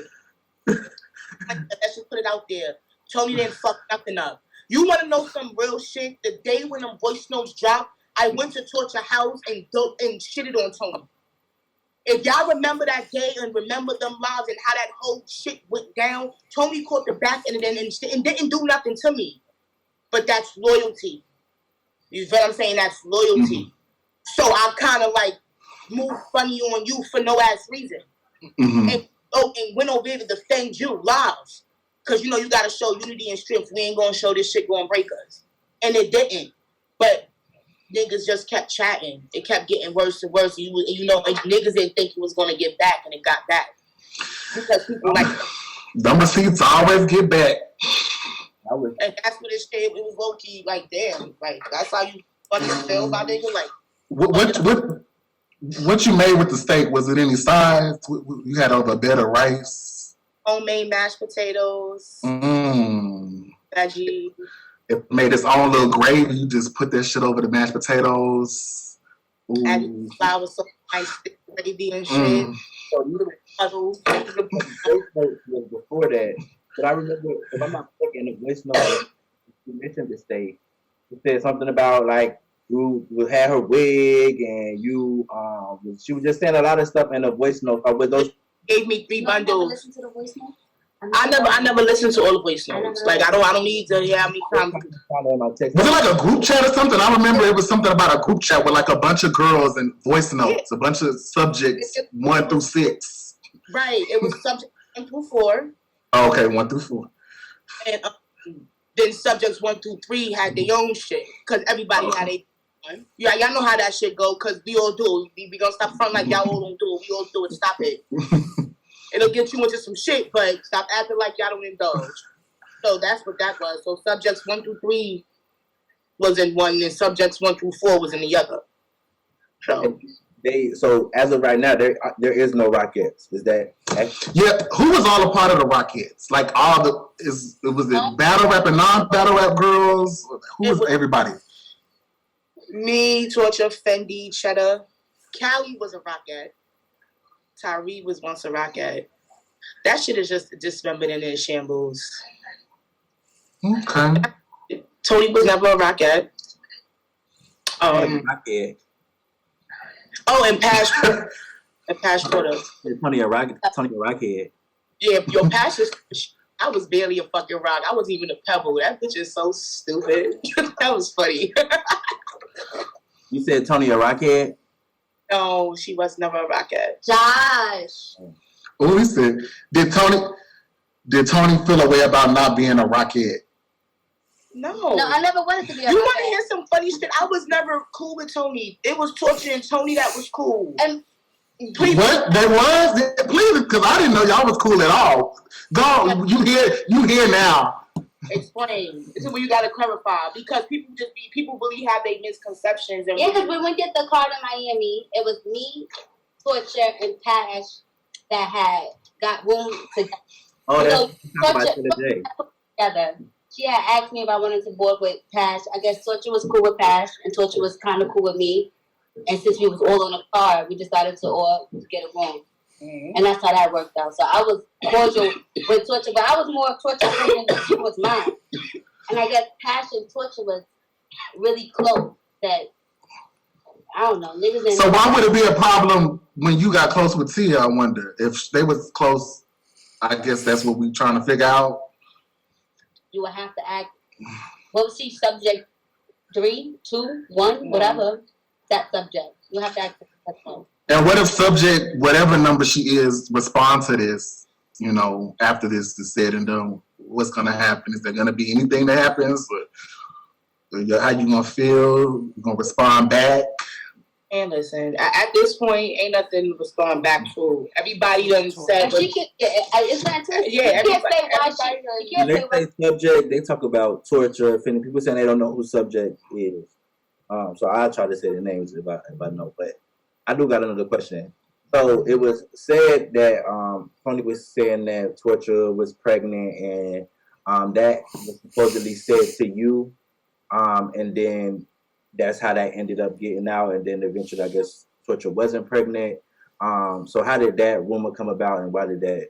Let's just put it out there. Tony didn't fuck nothing up. You want to know some real shit? The day when them voice notes dropped, I went to Torture House and shitted on Tony. If y'all remember that day and remember them lives and how that whole shit went down, Tony caught the back end and didn't do nothing to me. But that's loyalty. You feel what I'm saying? That's loyalty. Mm-hmm. So I kind of like moved funny on you for no ass reason. Mm-hmm. And went over here to defend you live. Because, you got to show unity and strength. We ain't going to show this shit going to break us. And it didn't. But niggas just kept chatting. It kept getting worse and worse. And niggas didn't think it was going to get back, and it got back. Because people like... Them receipts always get back. And that's what it said. It was low-key, like, damn. Like, that's how you fucking feel about nigga? Like... What you made with the steak? Was it any size? You had over a bed of rice? Homemade mashed potatoes. Veggie. It made its own little gravy. You just put that shit over the mashed potatoes. Ooh. Add flour, so nice gravy and shit. So you before that, but I remember, if I'm not mistaken, the voice note, you mentioned the steak. You said something about like, you had her wig and you she was just saying a lot of stuff in the voice note. With those gave me 3 bundles. Listen to the voice note? I never listened to all the voice notes. Like I don't need to hear how many times. Was it like a group chat or something? I remember it was something about a group chat with like a bunch of girls and voice notes, a bunch of subjects 1 through 6. Right. It was subject 1 through 4. Oh, okay, 1 through 4. And then subjects 1 through 3 had their own shit because everybody had a. Yeah, y'all know how that shit go, because we all do. We gonna stop fronting like y'all all don't do it. We all do it. Stop it. It'll get you into some shit, but stop acting like y'all don't indulge. So that's what that was. So subjects 1 through 3 was in one, and subjects 1 through 4 was in the other. So as of right now, there is no Rockettes. Is that accurate? Yeah, who was all a part of the Rockettes? Like was it battle rap and non-battle rap girls? Who was everybody? Me, Torture, Fendi, Cheddar. Callie was a Rockette. Tyree was once a Rockette. That shit is just dismembered and in shambles. Okay. Tony was never a Rockette. Rockette. Oh, and Pash Porter. Tony a Rockhead. Yeah, your Pash is... I was barely a fucking rock. I wasn't even a pebble. That bitch is so stupid. That was funny. You said Tony a Rockhead? No, she was never a Rockette. Josh. Oh, he said, did Tony feel a way about not being a Rockhead? No, I never wanted to be a You Rockette. want to hear some funny shit? I was never cool with Tony. It was Torture and Tony that was cool. And please, What? They was? Please, because I didn't know y'all was cool at all. Go, you here now. explain. This is where you gotta clarify, because people really have their misconceptions. And yeah, because when we did the card in Miami, it was me, Torture, and Pash that got room to. Oh, So that's about Torture today. together. She had asked me if I wanted to board with Pash. I guess Torture was cool with Pash, and Torture was kind of cool with me. And since we was all on a card, we decided to all get a room. Mm-hmm. And that's how that worked out. So I was cordial with Torture, but I was more Torture friend than she was mine. And I guess Pash and Torture was really close. That I don't know, niggas didn't. So why would it be a problem when you got close with Tia? I wonder if they was close. I guess that's what we trying to figure out. You would have to act. What was she? Subject 3, 2, 1, whatever. That subject. You have to act. And what if subject, whatever number she is, respond to this? You know, after this is said and done, what's gonna happen? Is there gonna be anything that happens? Or how you gonna feel? You gonna respond back? And listen, at this point, ain't nothing to respond back to. Everybody done said. And she can. It's not true. Yeah, you can't say why she. You can't When say they why. say subject, they talk about torture. Offending people saying they don't know who subject is. So I'll try to say the names if I know. But I do got another question. So it was said that Tony was saying that Torture was pregnant, and that was supposedly said to you, and then that's how that ended up getting out, and then eventually, I guess Torture wasn't pregnant. So how did that rumor come about, and why did that?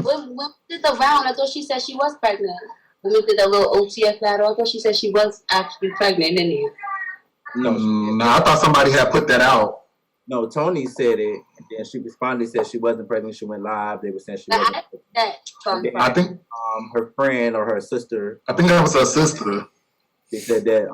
When we did the round, I thought she said she was pregnant. When we did the little OTF battle, I thought she said she was actually pregnant, didn't you? No, No, I thought somebody had put that out. no. Tony said it, and then she responded, said she wasn't pregnant. She went live. They were saying she But wasn't. I think that from I think Her friend or her sister, that was her sister. they said that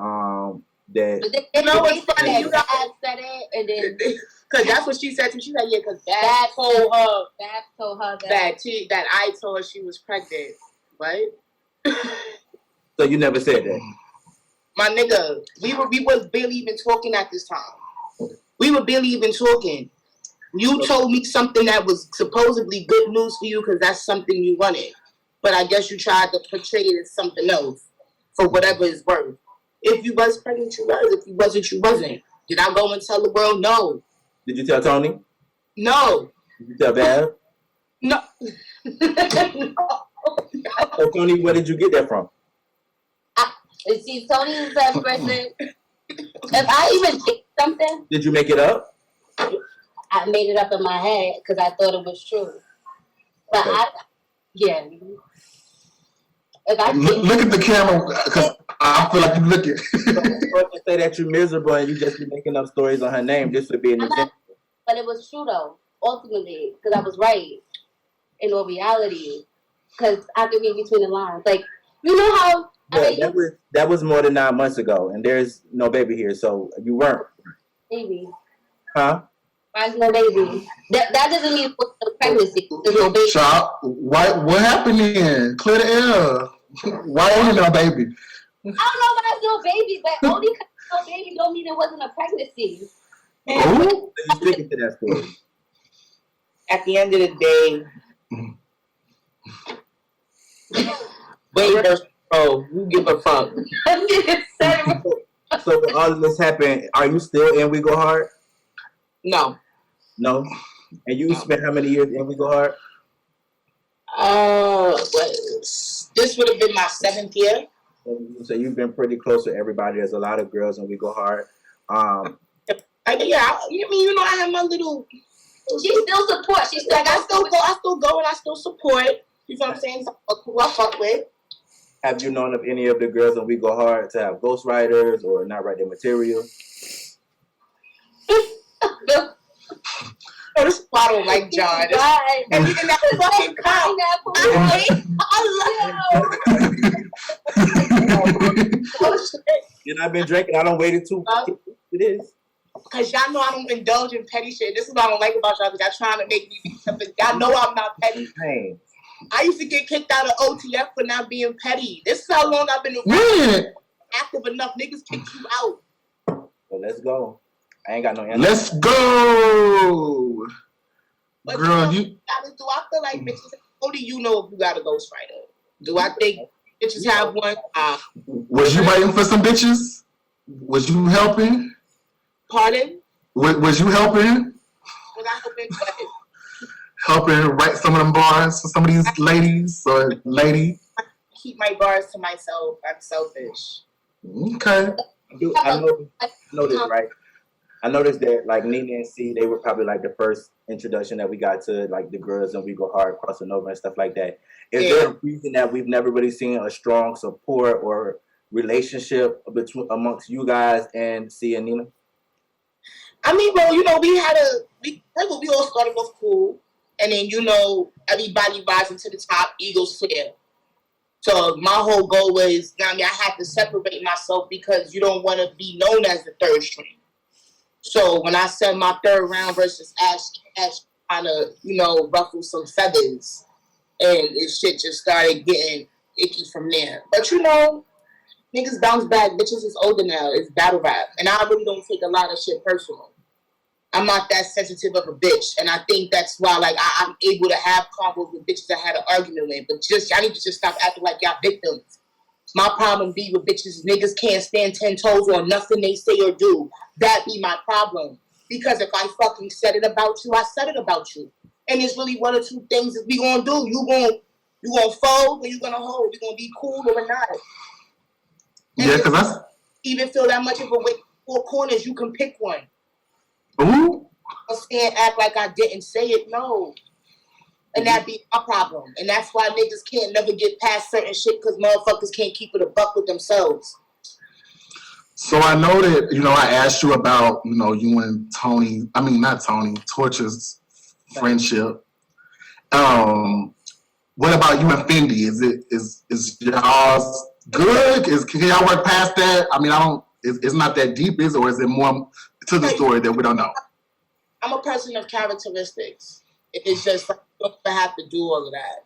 that but they, You know what's said funny? that You got- Dad said it, and then Cause that's what she said to me. She said, yeah, cause Dad Dad told her Dad told her that. that I told her she was pregnant, right? so you never said that. My nigga, we was barely even talking at this time. We were barely even talking. You told me something that was supposedly good news for you because that's something you wanted. But I guess you tried to portray it as something else for whatever it's worth. If you was pregnant, you was. If you wasn't, you wasn't. Did I go and tell the world? No. Did you tell Tony? No. Did you tell Val? No. So Tony, where did you get that from? And see, Tony is that person. If I even did something, Did you make it up? I made it up in my head because I thought it was true. But Okay. yeah. If I Look, did, look at the camera, because I feel like you looking. Don't say that you're miserable and you just be making up stories on her name just to be an I'm not, example. but it was true though. Ultimately, because I was right in all reality. Because I could read between the lines. Like, you know how I Yeah, mean, that was more than 9 months ago, and there's no baby here, so you weren't, baby. huh? Why's no baby? That doesn't mean it's no pregnancy. There's no baby. Chop, what happened then? Clear the air. Why ain't no baby? I don't know why there's no baby, but only because there's no baby don't mean it wasn't a pregnancy. Who? So you sticking to that story. At the end of the day, baby, oh, you give a fuck. So when all of this happened, are you still in We Go Hard? No. No? And you spent how many years in We Go Hard? This would have been my 7th year. So you've been pretty close to everybody. There's a lot of girls in We Go Hard. I mean, you know, I have my little. She still supports. She's still Like I still go, and I still support. You know what I'm saying? So, who I fuck with. Have you known of any of the girls in We Go Hard to have ghostwriters or not write their material? Oh, this is why I don't like John. right. And that fucking count. Oh shit. And I've been drinking. I don't wait it too. It is. Cause y'all know I don't indulge in petty shit. This is what I don't like about y'all. Cause y'all trying to make me be something. Y'all know I'm not petty. Dang. I used to get kicked out of OTF for not being petty. This is how long I've been When? active enough. Niggas kick you out. So let's go. I ain't got no answer. Let's go. But Girl, you you know, do I feel like bitches? Only you know if you got a ghostwriter. Do I think bitches have one? was you writing for some bitches? Was you helping? Pardon? Was you helping? Was I hoping? Helping write some of them bars for some of these ladies or lady? Keep my bars to myself. I'm selfish. Okay. I know this, right? I noticed that like Nina and C, they were probably like the first introduction that we got to like the girls and We Go Hard crossing over and stuff like that. Is there a reason that we've never really seen a strong support or relationship amongst you guys and C and Nina? I mean, well, you know, we all started off cool, and then you know everybody rising to the top, egos clear. So my whole goal was, I had to separate myself because you don't want to be known as the third string. So when I said my third round versus Ash kind of, you know, ruffled some feathers, and this shit just started getting icky from there. But you know, niggas bounce back. Bitches is older now. It's battle rap, and I really don't take a lot of shit personal. I'm not that sensitive of a bitch, and I think that's why, like, I'm able to have combos with bitches I had an argument with. But y'all need to just stop acting like y'all victims. My problem with bitches, niggas can't stand 10 toes on nothing they say or do. That be my problem. Because if I fucking said it about you, I said it about you. And it's really one or two things that we gonna do. You gonna fold or you gonna hold. We gonna be cool or we're not. And Yeah, if because you that's. even feel that much of a way, 4 corners, you can pick one. Ooh. I can't act like I didn't say it, no. And that be my problem. And that's why niggas can't never get past certain shit because motherfuckers can't keep it a buck with themselves. So I know that, I asked you about, you and Tony, not Tony, Torch's friendship. What about you and Fendi? Is y'all's good? Can y'all work past that? It's not that deep, is it? Or is it more to the story that we don't know? I'm a person of characteristics. It's just like, you don't have to do all of that.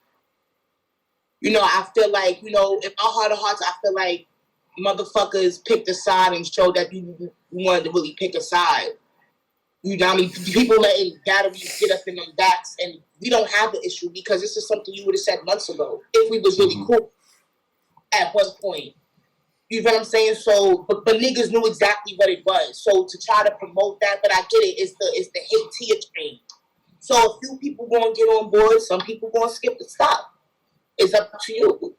I feel like, in my heart of hearts, I feel like motherfuckers picked a side and showed that you wanted to really pick a side. You know what I mean? People letting batteries get up in them backs, and we don't have the issue because this is something you would have said months ago if we was really cool at one point. You know what I'm saying? So, but niggas knew exactly what it was. So to try to promote that, but I get it. It's the hate Tia train. So a few people gonna get on board. Some people gonna skip the stop. It's up to you.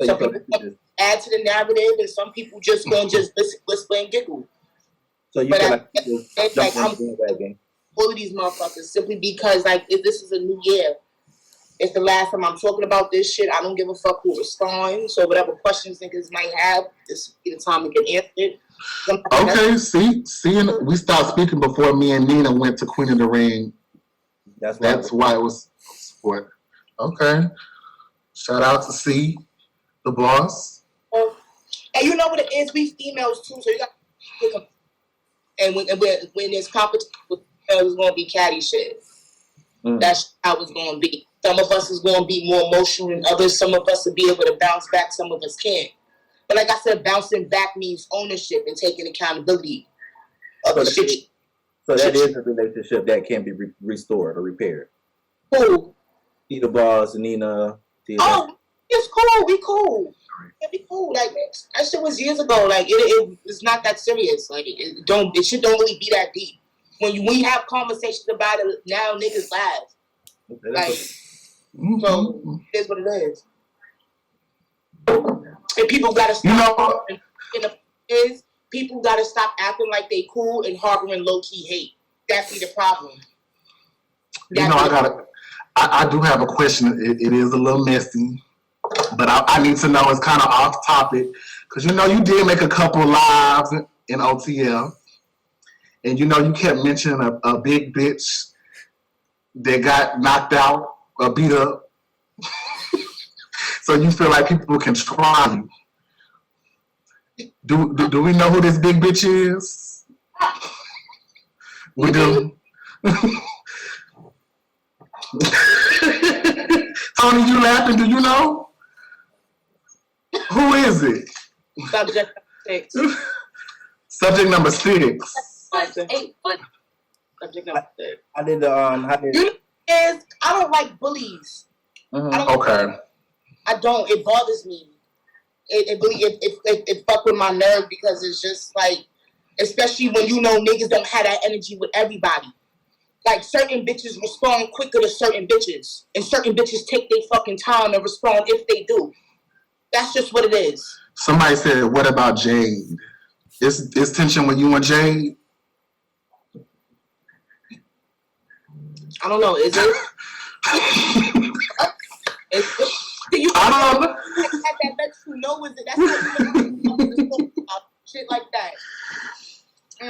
So Some people gonna add to the narrative, and some people just gonna just whisper and giggle. So you But feel I- like people it's jump like on the bandwagon. all of these motherfuckers simply because if this is a new year. It's the last time I'm talking about this shit. I don't give a fuck who responds. So whatever questions niggas might have, this will be the time to get answered. Okay, see, we stopped speaking before me and Nina went to Queen of the Ring. That's why it was sport. Okay. Shout out to C, the boss. And you know what it is? We females too, so you got. And when there's competition, it's gonna be catty shit. That's how it's gonna be. Some of us is gonna be more emotional than others. Some of us will be able to bounce back. Some of us can't. But like I said, bouncing back means ownership and taking accountability of the shit. So that is a relationship that can be restored or repaired. Cool. See the boss, Nina. Oh, it's cool. We cool. Yeah, we cool. Like that shit was years ago. Like it's not that serious. Like it should don't really be that deep. When you have conversations about it now, niggas laugh. Like so, it is what it is. And people gotta stop. People gotta stop acting like they cool and harboring low key hate. That's the problem. I do have a question. It is a little messy, but I need to know. It's kind of off topic because you did make a couple lives in OTL, and you kept mentioning a big bitch that got knocked out or beat up. So you feel like people can try you. Do we know who this big bitch is? We do. Tony, you laughing? Do you know? Who is it? Subject 6. Subject number 6. 8 foot. Subject number 6. I did the You know, is I don't like bullies. Okay. I don't. It bothers me. It fuck with my nerve because it's just like, especially when niggas don't have that energy with everybody. Like certain bitches respond quicker to certain bitches, and certain bitches take their fucking time and respond if they do. That's just what it is. Somebody said, "What about Jade? Is tension with you and Jade?" I don't know. Is it? I don't know. That lets you know is it? That's how you know shit like that. I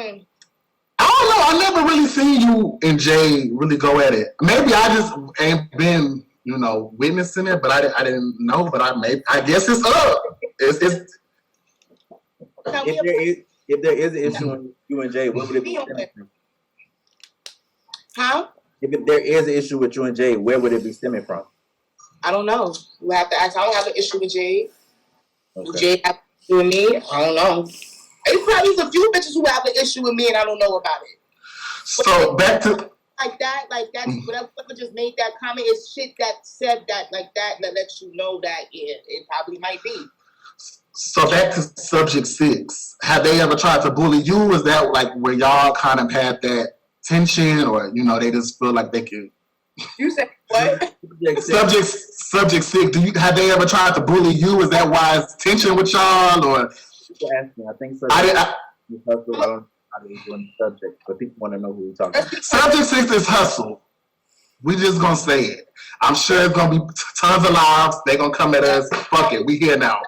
don't know. I never really seen you and Jay really go at it. Maybe I just ain't been, witnessing it, but I didn't know. But I guess it's up. It's. If there is an issue with you and Jay, what would it be stemming from? Huh? If there is an issue with you and Jay, where would it be stemming from? I don't know. You have to ask. I don't have an issue with Jade. Okay. Jade have an issue with me? I don't know. There's a few bitches who have an issue with me and I don't know about it. So back to like that, whatever just made that comment is shit that said that like that lets you know that it probably might be. So back to subject 6. Have they ever tried to bully you? Is that like where y'all kind of had that tension, or you know, they just feel like they can. You said what? Subject 6. Have they ever tried to bully you? Is that why it's tension with y'all, or? I think so. I don't know how to doing the subject, but people want to know who we're talking about. Subject 6 is hustle. We just gonna say it. I'm sure it's gonna be tons of lives. They gonna come at us. Fuck it, we here now.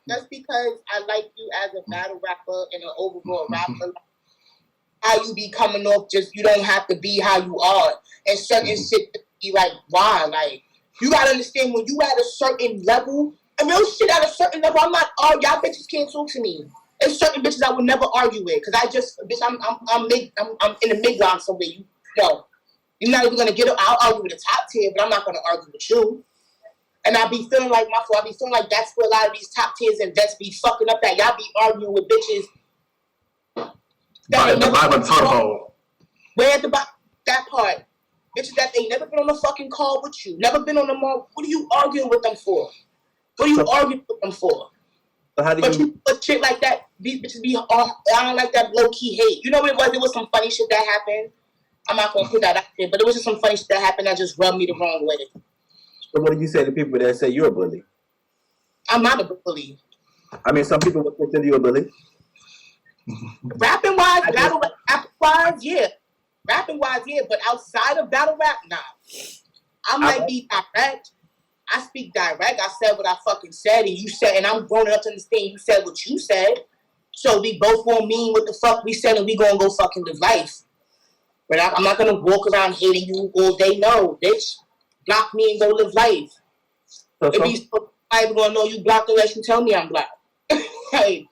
That's because I like you as a battle rapper and an overall rapper. How you be coming off, just you don't have to be how you are, and certain shit be like, why? Like, you gotta understand when you at a certain level, and real shit at a certain level. I'm not, oh, y'all bitches can't talk to me. There's certain bitches I would never argue with, cause I just, bitch, I'm in the midline somewhere. You know, you're not even gonna get it. I'll argue with the top tier, but I'm not gonna argue with you. And I be feeling like I be feeling like that's where a lot of these top tiers and vets be fucking up. That y'all be arguing with bitches. By the Bible turbo. Where at the bottom, that part. Bitches that they never been on a fucking call with you, never been on the mall. What are you arguing with them for? What are you arguing with them for? So how do But you put shit like that, these bitches be, I don't like that low-key hate. You know what it was? It was some funny shit that happened. I'm not going to put that out there, but it was just some funny shit that happened that just rubbed me the wrong way. So what do you say to people that say you're a bully? I'm not a bully. I mean, some people would consider you a bully. Rapping-wise, yeah. Rapping-wise, yeah, but outside of battle rap, nah. I might be direct. I speak direct. I said what I fucking said, and you said, and I'm grown enough to understand you said what you said. So we both gonna mean what the fuck we said, and we gonna go fucking live life. But I'm not gonna walk around hating you all day. No, bitch. Block me and go live life. If I'm even gonna know you blocked unless you tell me I'm blocked. Hey.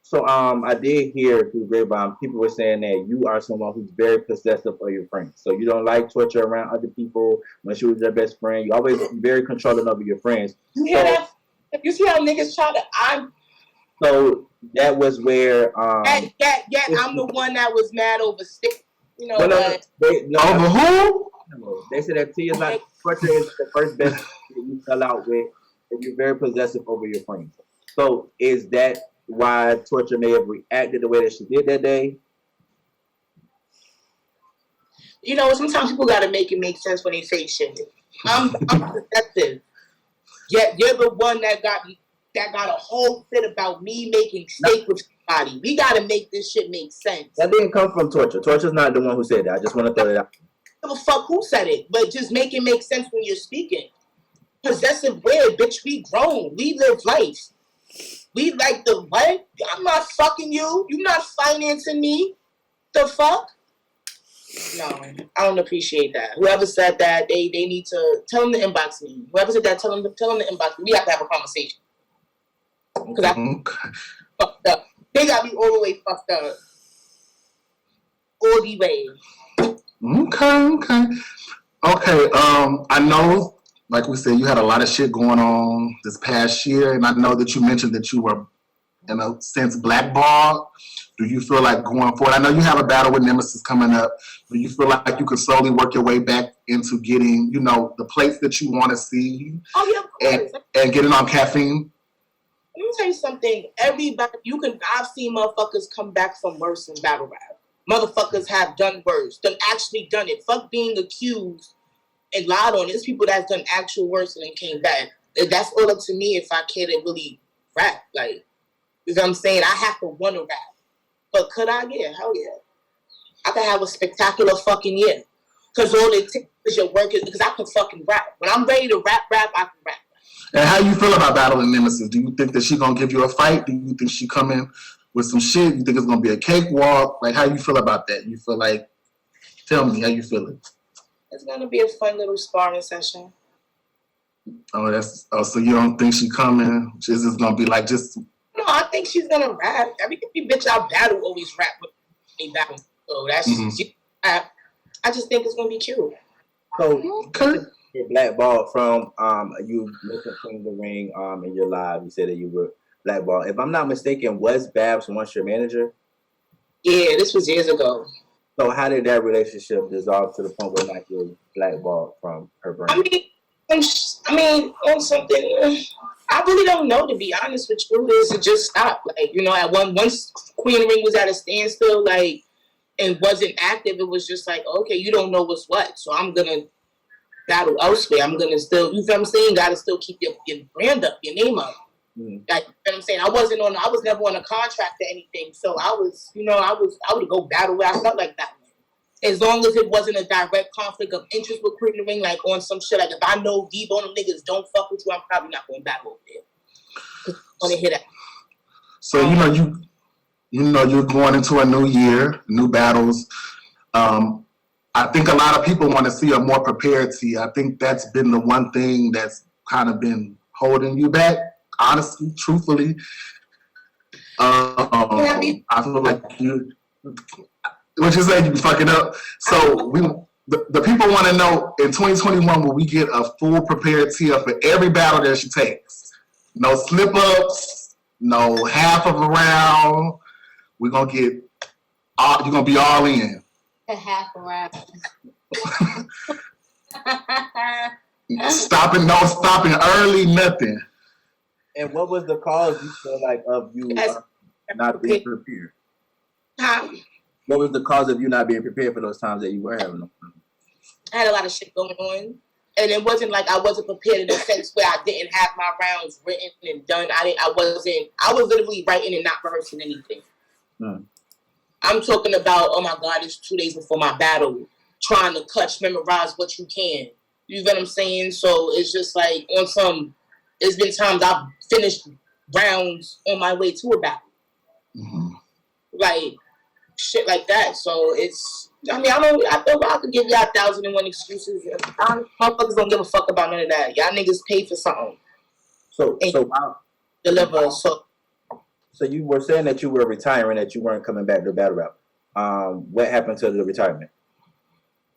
So I did hear through grapevine people were saying that you are someone who's very possessive of your friends. So you don't like torture around other people. When she was your best friend, you always very controlling over your friends. You hear that? You see how niggas try to? So that was where I'm the one that was mad over stick. You know what? Over who? They said that Tia's not torture is the first best that you fell out with, and you're very possessive over your friends. So is that why Torture may have reacted the way that she did that day? You know, sometimes people gotta make it make sense when they say shit. I'm possessive. Yet you're the one that got a whole fit about me making steak with somebody. We gotta make this shit make sense. That didn't come from Torture. Torture's not the one who said that. I just want to throw it out. I don't give a fuck who said it, but just make it make sense when you're speaking. Possessive weird, bitch. We grown. We live life. We like the what? I'm not fucking you. You not financing me. The fuck? No, I don't appreciate that. Whoever said that, they need to tell them to inbox me. Whoever said that, tell them to inbox me. We have to have a conversation. Because I fucked up. They got me all the way fucked up. All the way. Okay. I know. Like we said, you had a lot of shit going on this past year, and I know that you mentioned that you were, in a sense, blackballed. Do you feel like going forward? I know you have a battle with Nemesis coming up. Do you feel like you can slowly work your way back into getting, you know, the plates that you want to see? Oh yeah, of course. And getting on caffeine? Let me tell you something. I've seen motherfuckers come back from worse in battle rap. Motherfuckers have done worse. They've actually done it. Fuck being accused and lied on. There's people that's done actual worse and then came back. That's all up to me if I care to really rap. Like, you know what I'm saying? I have to want to rap. But could I? Yeah, hell yeah. I could have a spectacular fucking year. Because all it takes is your work, because I can fucking rap. When I'm ready to rap, I can rap. And how you feel about battling Nemesis? Do you think that she gonna give you a fight? Do you think she coming with some shit? You think it's gonna be a cakewalk? Like, how you feel about that? You feel like, tell me how you feeling. It's gonna be a fun little sparring session. So you don't think she coming? It's just gonna be like just. No, I think she's gonna rap. Every bitch I battle always rap with me battle. So that's I just think it's gonna be cute. So you're blackballed from you looking from the ring in your live. You said that you were blackballed. If I'm not mistaken, was Babs once your manager? Yeah, this was years ago. So how did that relationship dissolve to the point where like you're blackballed from her brand? I mean, on something, I really don't know, to be honest with you. Is it just stopped? Like, you know, once Queen Ring was at a standstill, like, and wasn't active, it was just like, okay, you don't know what's what, so I'm gonna battle elsewhere. I'm gonna still, you feel what I'm saying? Gotta still keep your brand up, your name up. Like, you know what I'm saying? I was never on a contract or anything, so I was, I would go battle where I felt like that. As long as it wasn't a direct conflict of interest with Queen of the Ring, like on some shit, like if I know Debo and them niggas don't fuck with you, I'm probably not going to battle over there. I want to hear that. So you're going into a new year, new battles. I think a lot of people want to see a more prepared T. I think that's been the one thing that's kind of been holding you back. Honestly, truthfully, I feel like you. What you say? You be fucking up. So the people want to know in 2021 will we get a full prepared Tia for every battle that she takes? No slip ups, no half of a round. We're gonna get all. You're gonna be all in. A half a round. No stopping early, nothing. And what was the cause you feel like of you not being prepared? What was the cause of you not being prepared for those times that you were having them? I had a lot of shit going on. And it wasn't like I wasn't prepared in the sense where I didn't have my rounds written and done. I was literally writing and not rehearsing anything. I'm talking about, oh my God, it's 2 days before my battle, trying to memorize what you can. You know what I'm saying? So it's just like it's been times I've finished rounds on my way to a battle. Like, shit like that. So I feel like I could give y'all 1,001 excuses. Motherfuckers don't give a fuck about none of that. Y'all niggas pay for something. So deliver. So you were saying that you were retiring, that you weren't coming back to battle rap. What happened to the retirement?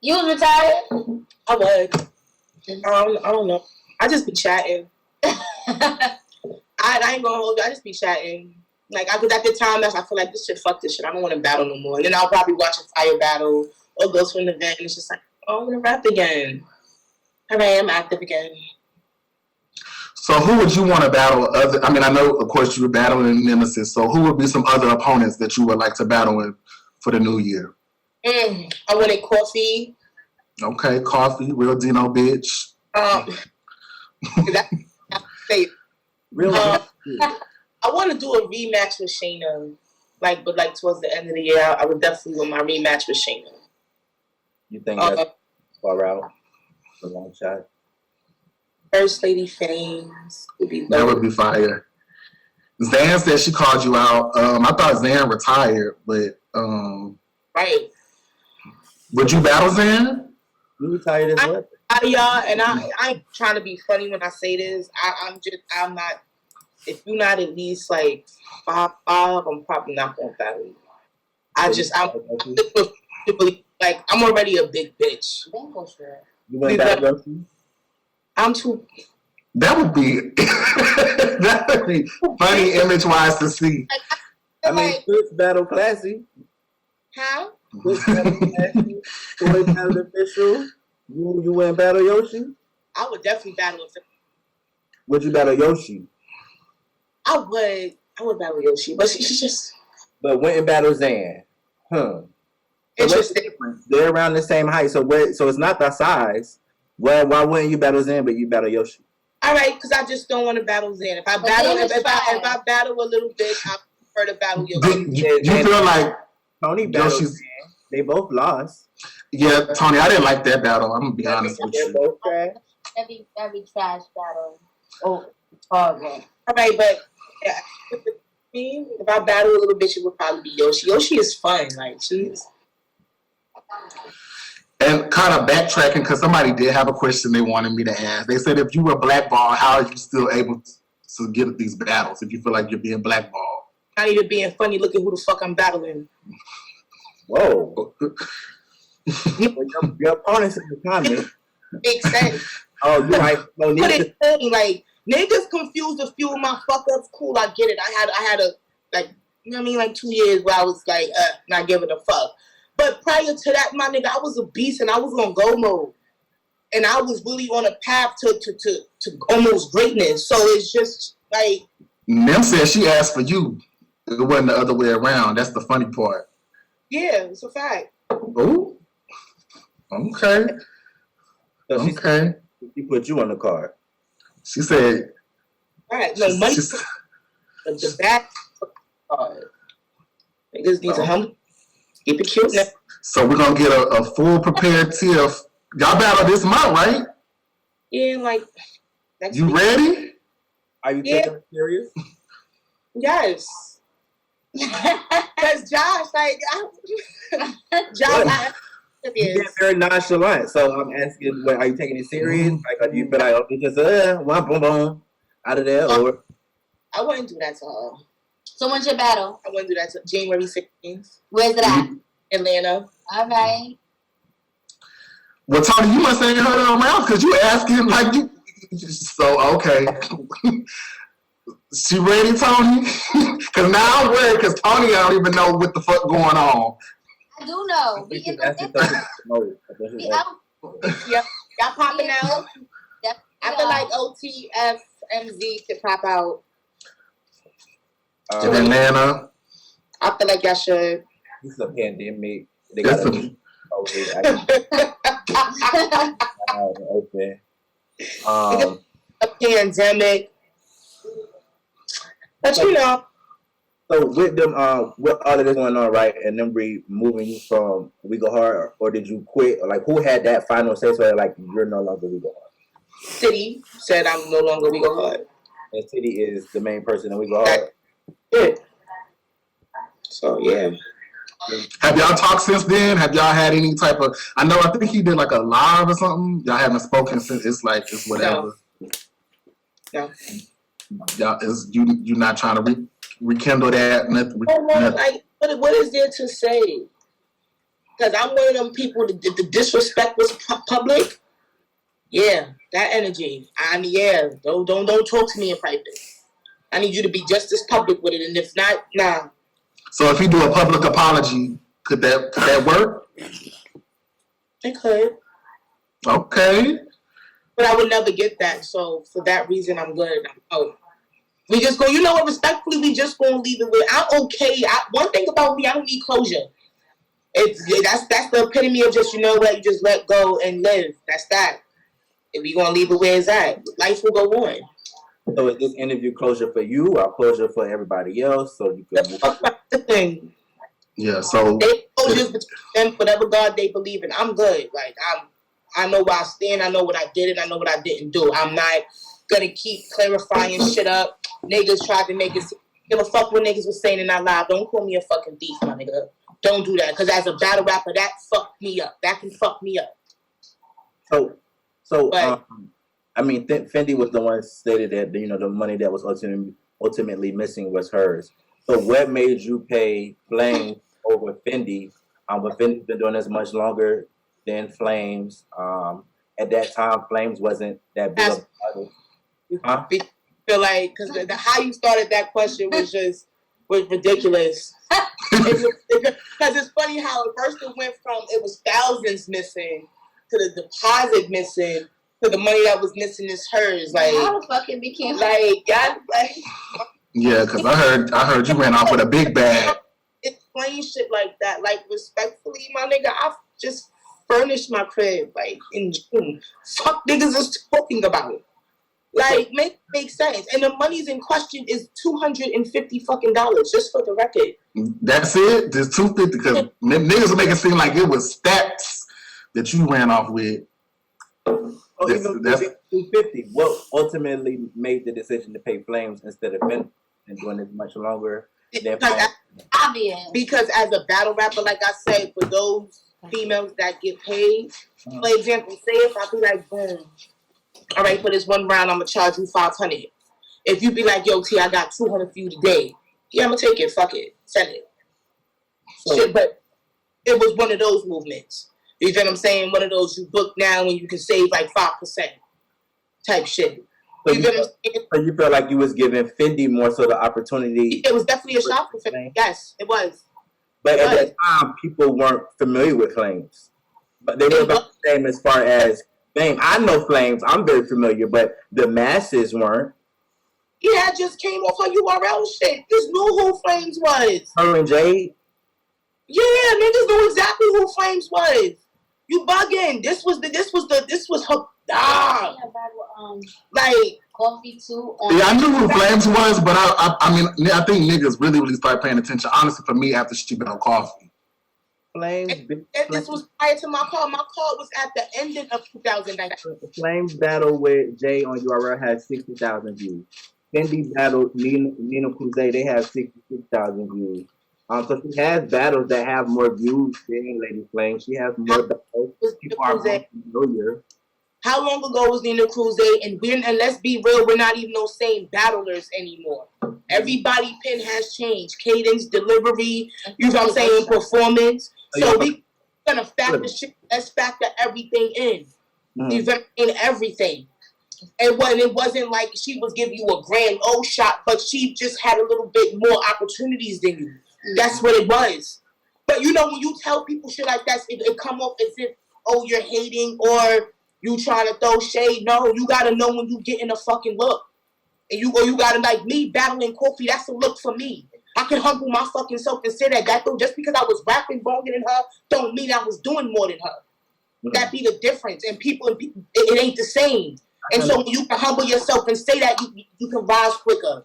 You was retired? I was. I don't know. I just be chatting. I ain't gonna hold you. I just be chatting. Like, because at the time, I feel like fuck this shit. I don't want to battle no more. And then I'll probably watch a fire battle or go to an event, and it's just like, oh, I'm gonna rap again. All right, I'm active again. So who would you want to battle? I know, of course, you were battling Nemesis. So who would be some other opponents that you would like to battle with for the new year? I wanted Coffee. Okay, Coffee, real Dino bitch. Real. I want to do a rematch with Shayna, but towards the end of the year, I would definitely want my rematch with Shayna. You think that's far out? A long shot. First Lady Fames would be. That would be fire. Zan said she called you out. I thought Zan retired, but right. Would you battle Zan? You retired as well? Y'all, and I ain't trying to be funny when I say this. I'm not. If you're not at least like 5'5", I'm probably not gonna battle you. I'm already a big bitch. You went battle Yoshi? I'm too. That would be funny image wise to see. First battle classy. How? First battle classy. Toy battle official. You went battle Yoshi? I would definitely battle him. Would you battle Yoshi? I would battle Yoshi, but she's just. But went and battle Zan. Interesting. They're around the same height, so it's not the size. Well, why wouldn't you battle Zan, but you battle Yoshi? All right, because I just don't want to battle Zan. If I battle a little bit, I prefer to battle Yoshi. You feel like Tony battled Zan. They both lost. Yeah, Tony, I didn't like that battle. I'm gonna be honest with you. Both trash. That'd be trash battle. Oh, okay. All right, but if I battle a little bit, it would probably be Yoshi. Yoshi is fun, like she's. And kind of backtracking, because somebody did have a question they wanted me to ask. They said, if you were blackballed, how are you still able to get these battles if you feel like you're being blackballed? Not even being funny, looking who the fuck I'm battling. Whoa. Your opponent's in the comments. Makes sense. Oh, you right. No need But it's funny, like, niggas confused a few of my fuck ups. Cool, I get it. I had a, like, you know what I mean? Like 2 years where I was like, not giving a fuck. But prior to that, my nigga, I was a beast and I was on go mode. And I was really on a path to almost greatness. So it's just like. Nem said she asked for you. It wasn't the other way around. That's the funny part. Yeah, it's a fact. Ooh. Okay. So Okay. she put you on the card. She said. All right, no money. she's- The back. Niggas need to humble. Keep it cute now. So we're gonna get a full prepared TF. Y'all battle this month, right? Yeah, like next You week. ready? Are you Yeah. taking it serious? Yes. Because Josh, like, Josh, You get very nonchalant. So I'm asking, are you taking it serious? Like, or do you feel like, okay, just one boom boom out of there, or I wouldn't do that to her. So when's your battle? I wouldn't do that to January 16th, Where's it at? Atlanta. All right. Well, Tony, you must ain't heard her mouth because you asking like you. So okay. She ready, Tony? Because now I'm worried because Tony I don't even know what the fuck going on. I do know. We in the we out. Y'all popping out? Definitely I feel out. like OTFMZ should pop out. In Atlanta. I feel like y'all should. This is a pandemic. They That's got a- open. A pandemic. But you know, So with them, with all of this going on, right, and them removing you from We Go Hard, or did you quit? Or like, who had that final say so that, like, you're no longer We Go Hard? City said I'm no longer We Go Hard. And City is the main person in We Go Hard. Yeah. So yeah. Have y'all talked since then? Have y'all had any type of? I think he did like a live or something. Y'all haven't spoken since. It's like it's whatever. No. Y'all is you not trying to rekindle that? Nothing. Like what is there to say? Because I'm one of them people that if the disrespect was public. Yeah, that energy. I mean, yeah. Don't talk to me in private. I need you to be just as public with it, and if not, nah. So if he do a public apology, could that work? It could. Okay. But I would never get that. So for that reason, I'm good. We just go, you know what, respectfully, we just gonna leave it with, I'm okay. One thing about me, I don't need closure. That's the epitome of just, you know what, you just let go and live. That's that. If we gonna leave it where it's at, life will go on. So is this interview closure for you or closure for everybody else? So you can move on? That's the thing. Yeah. So They closures between them, whatever God they believe in. I'm good. Like I know where I stand. I know what I did and I know what I didn't do. I'm not gonna keep clarifying shit up. Niggas tried to make it. Give a fuck what niggas was saying in our live. Don't call me a fucking thief, my nigga. Don't do that. Because as a battle rapper, that fucked me up. That can fuck me up. So But- I mean, Fendi was the one that stated that the money that was ultimately missing was hers. So what made you pay Flames over Fendi? But Fendi's been doing this much longer than Flames. At that time, Flames wasn't that big of a huh? I feel like because the how you started that question was ridiculous. Because it's funny how at first it went from it was thousands missing to the deposit missing to the money that was missing is hers. Like How the fuck it became like y'all like yeah, because I heard you ran off with a big bag. explain shit like that. Like respectfully, my nigga, I've just furnished my crib like in June. Fuck niggas is talking about it. Like make sense. And the money's in question is $250 fucking dollars, just for the record. That's it. There's 250 because niggas will make it seem like it was stats that you ran off with. Oh, even That's- $250. What ultimately made the decision to pay Flames instead of Fendi and doing it much longer than Because Flames? obvious. Because as a battle rapper, like I said, for those females that get paid, for example, say if I be like, boom, all right, for this one round, I'm gonna charge you $500. If you be like, yo, T, I got 200 for you today, yeah, I'm gonna take it. Fuck it, send it. Shit, but it was one of those movements. You know what I'm saying? One of those you book now and you can save like 5% type shit. So You know what I'm saying? so you felt like you was giving Fendi more so the opportunity, It was definitely a shot for Fendi. Yes, it was. but at that time people weren't familiar with Flames. But they were about the same as far as Flames. I know Flames, I'm very familiar, but the masses weren't. Yeah, I just came off her URL shit. Just knew who Flames was. Her and Jade, Yeah, niggas know exactly who Flames was. You bugging. This was her. Like Coffee too. Yeah, I knew who Flames was, but I mean, I think niggas really started paying attention. Honestly, for me, after she been on Coffee. Flames. and this was prior to my call. My call was at the ending of 2019. Flames battle with Jay on URL has 60,000 views. Fendi battled Nina Cruzade. They have 66,000 views. So she has battles that have more views than Lady Flame. She has more battles. People are more familiar. How long ago was Nina Cruzade? And let's be real, we're not even those same battlers anymore. Everybody pen has changed. Cadence, delivery, you know what I'm saying, performance. So we gonna factor shit. Let's factor everything in. You know, in everything. And when it wasn't like she was giving you a grand old shot, but she just had a little bit more opportunities than you. That's what it was. But you know, when you tell people shit like that, it come off as if, oh, you're hating or you trying to throw shade. No, you gotta know when you get in a fucking look. And you gotta, like me battling Kofi, that's a look for me. I can humble my fucking self and say that just because I was rapping longer than her, don't mean I was doing more than her. That be the difference. And people, it ain't the same. And so when you can humble yourself and say that, you can rise quicker.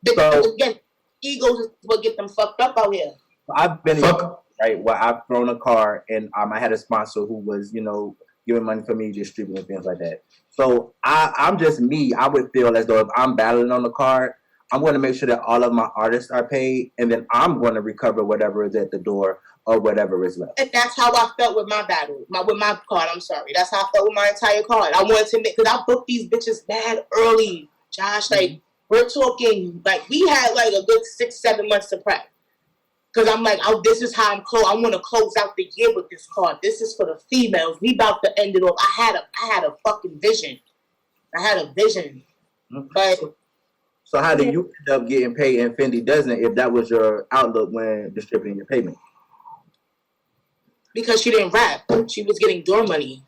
Because again, egos is what get them fucked up out here. I've been right where I've thrown a car and I had a sponsor who was, you know, giving money for me, distributing things like that. So I'm just me. I would feel as though if I'm battling on the card, I'm going to make sure that all of my artists are paid, and then I'm going to recover whatever is at the door or whatever is left. And that's how I felt with my battle, with my card. I'm sorry. That's how I felt with my entire card. I wanted to make, because I booked these bitches mad early, Josh. Like, we're talking, like, we had like a good 6-7 months to prep. Because I'm like, oh, this is how I want to close out the year with this card. This is for the females. We about to end it off. I had a fucking vision. I had a vision. But so how do you end up getting paid and Fendi doesn't, if that was your outlook when distributing your payment? Because she didn't rap. She was getting door money.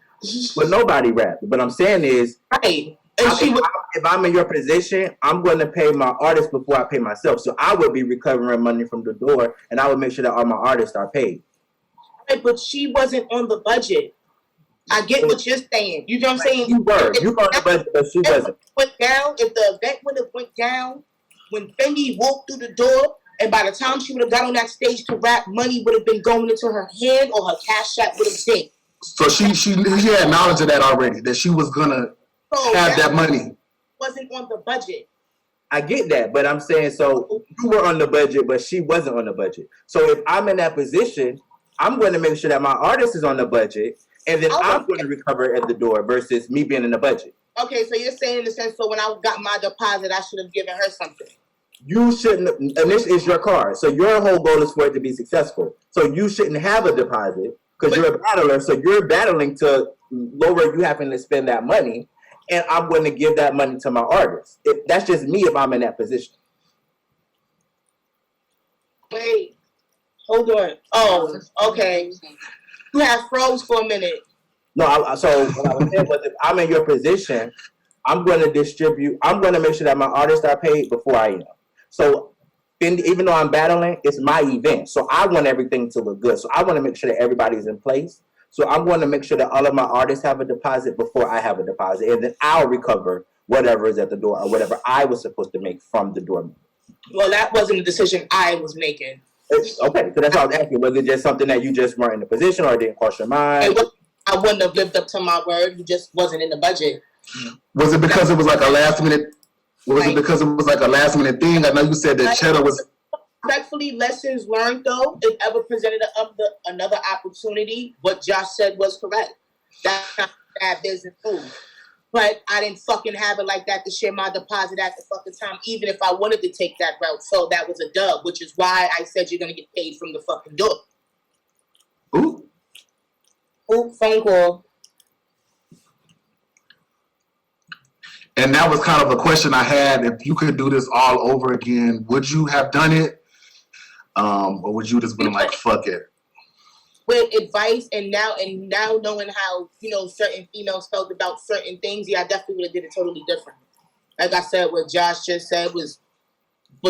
But nobody rapped. What I'm saying is, right. And if I'm in your position, I'm going to pay my artists before I pay myself. So I would be recovering money from the door, and I would make sure that all my artists are paid. Right, but she wasn't on the budget. I get what you're saying. You know what I'm saying? You were on the budget, but she wasn't. If the event would have went down, when Fendi walked through the door, and by the time she would have got on that stage to rap, money would have been going into her hand or her cash app would have been. So she had knowledge of that already, that she was gonna have that money. Wasn't on the budget. I get that, but I'm saying, so you were on the budget, but she wasn't on the budget. So if I'm in that position, I'm going to make sure that my artist is on the budget, and then I'm going to recover at the door versus me being in the budget. Okay, so you're saying in the sense, so when I got my deposit, I should have given her something. You shouldn't, and this is your card. So your whole goal is for it to be successful. So you shouldn't have a deposit because you're a battler. So you're battling to lower you having to spend that money. And I'm going to give that money to my artist. That's just me if I'm in that position. Wait, hold on. Oh, okay. You have froze for a minute. No, so what I was saying was if I'm in your position, I'm going to distribute. I'm going to make sure that my artists are paid before I am. So even though I'm battling, it's my event. So I want everything to look good. So I want to make sure that everybody's in place. So I'm going to make sure that all of my artists have a deposit before I have a deposit. And then I'll recover whatever is at the door or whatever I was supposed to make from the door. Well, that wasn't a decision I was making. Okay, so that's all I'm asking. Was it just something that you just weren't in the position or it didn't cross your mind? I wouldn't have lived up to my word. You just wasn't in the budget. Was it because it was like a last minute? It because it was like a last minute thing? I know you said that Cheddar was. Respectfully, lessons learned though. If ever presented another opportunity, what Josh said was correct. That's not bad business food. But I didn't fucking have it like that to share my deposit at the fucking time, even if I wanted to take that route. So that was a dub, which is why I said you're gonna get paid from the fucking door. Ooh. Ooh, phone call. And that was kind of a question I had. If you could do this all over again, would you have done it? Or would you just been like, fuck it? With advice and now knowing how, certain females felt about certain things, yeah, I definitely would have did it totally different. Like I said, what Josh just said was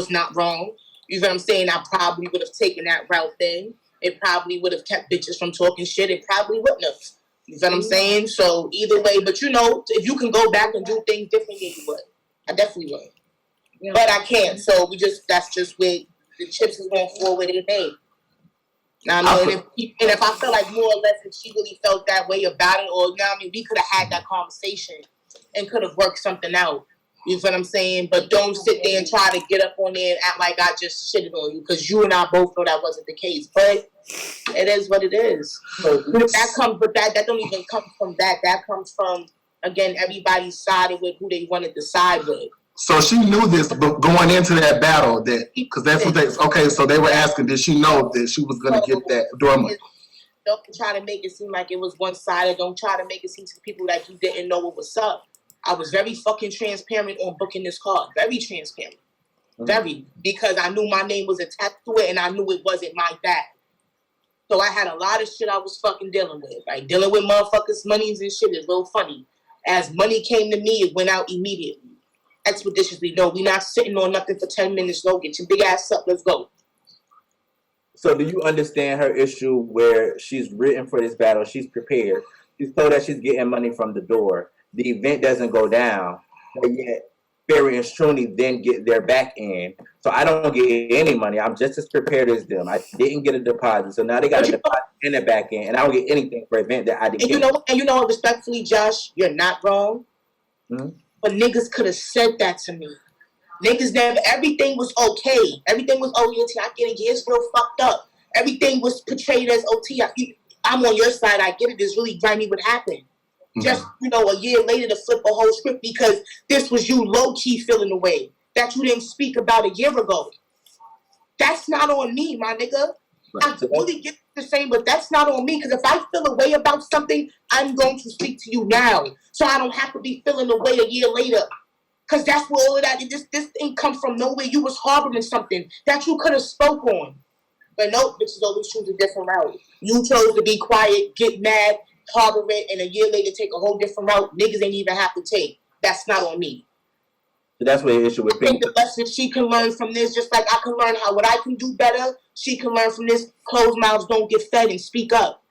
not wrong. You know what I'm saying? I probably would have taken that route then. It probably would have kept bitches from talking shit. It probably wouldn't have. You know what I'm saying? So either way, but if you can go back and do things differently, you would. I definitely would. Yeah. But I can't. So that's just where the chips is going to fall where they made. Now, I mean, if I felt like more or less if she really felt that way about it, or we could have had that conversation and could have worked something out. You know what I'm saying? But don't sit there and try to get up on there and act like I just shitted on you, because you and I both know that wasn't the case. But it is what it is. That don't even come from that. That comes from, again, everybody sided with who they wanted to side with. So she knew this going into that battle, because that's what so they were asking, did she know that she was going to get that dormant? Don't try to make it seem like it was one-sided. Don't try to make it seem to people like you didn't know what was up. I was very fucking transparent on booking this card. Very transparent. Very. Because I knew my name was attached to it and I knew it wasn't my bag. So I had a lot of shit I was fucking dealing with. Like, dealing with motherfuckers' monies and shit is real funny. As money came to me, it went out immediately. Expeditiously. No, we not sitting on nothing for 10 minutes. No, get your big ass up. Let's go. So do you understand her issue where she's written for this battle? She's prepared. She's told that she's getting money from the door. The event doesn't go down, but yet Ferry and Struni then get their back end. So I don't get any money. I'm just as prepared as them. I didn't get a deposit, so now they got a deposit in the back end, and I don't get anything for an event that I didn't get. And you know, respectfully, Josh, you're not wrong. Mm-hmm. But niggas could have said that to me. Niggas never. Everything was okay. Everything was OT. I get it. Yeah, it's real fucked up. Everything was portrayed as OT. I'm on your side. I get it. It's really grimy what happened. Just, a year later to flip a whole script because this was you low-key feeling away that you didn't speak about a year ago. That's not on me, my nigga. I really get the same, but that's not on me, because if I feel a way about something, I'm going to speak to you now. So I don't have to be feeling away a year later. Because that's where all of that, this thing come from nowhere. You was harboring something that you could have spoke on. But no, bitches always choose a different route. You chose to be quiet, get mad, harbor it, and a year later take a whole different route niggas ain't even have to take. That's not on me. So that's what the issue with I think the lesson she can learn from this, just like I can learn what I can do better, she can learn from this. Closed mouths don't get fed and speak up.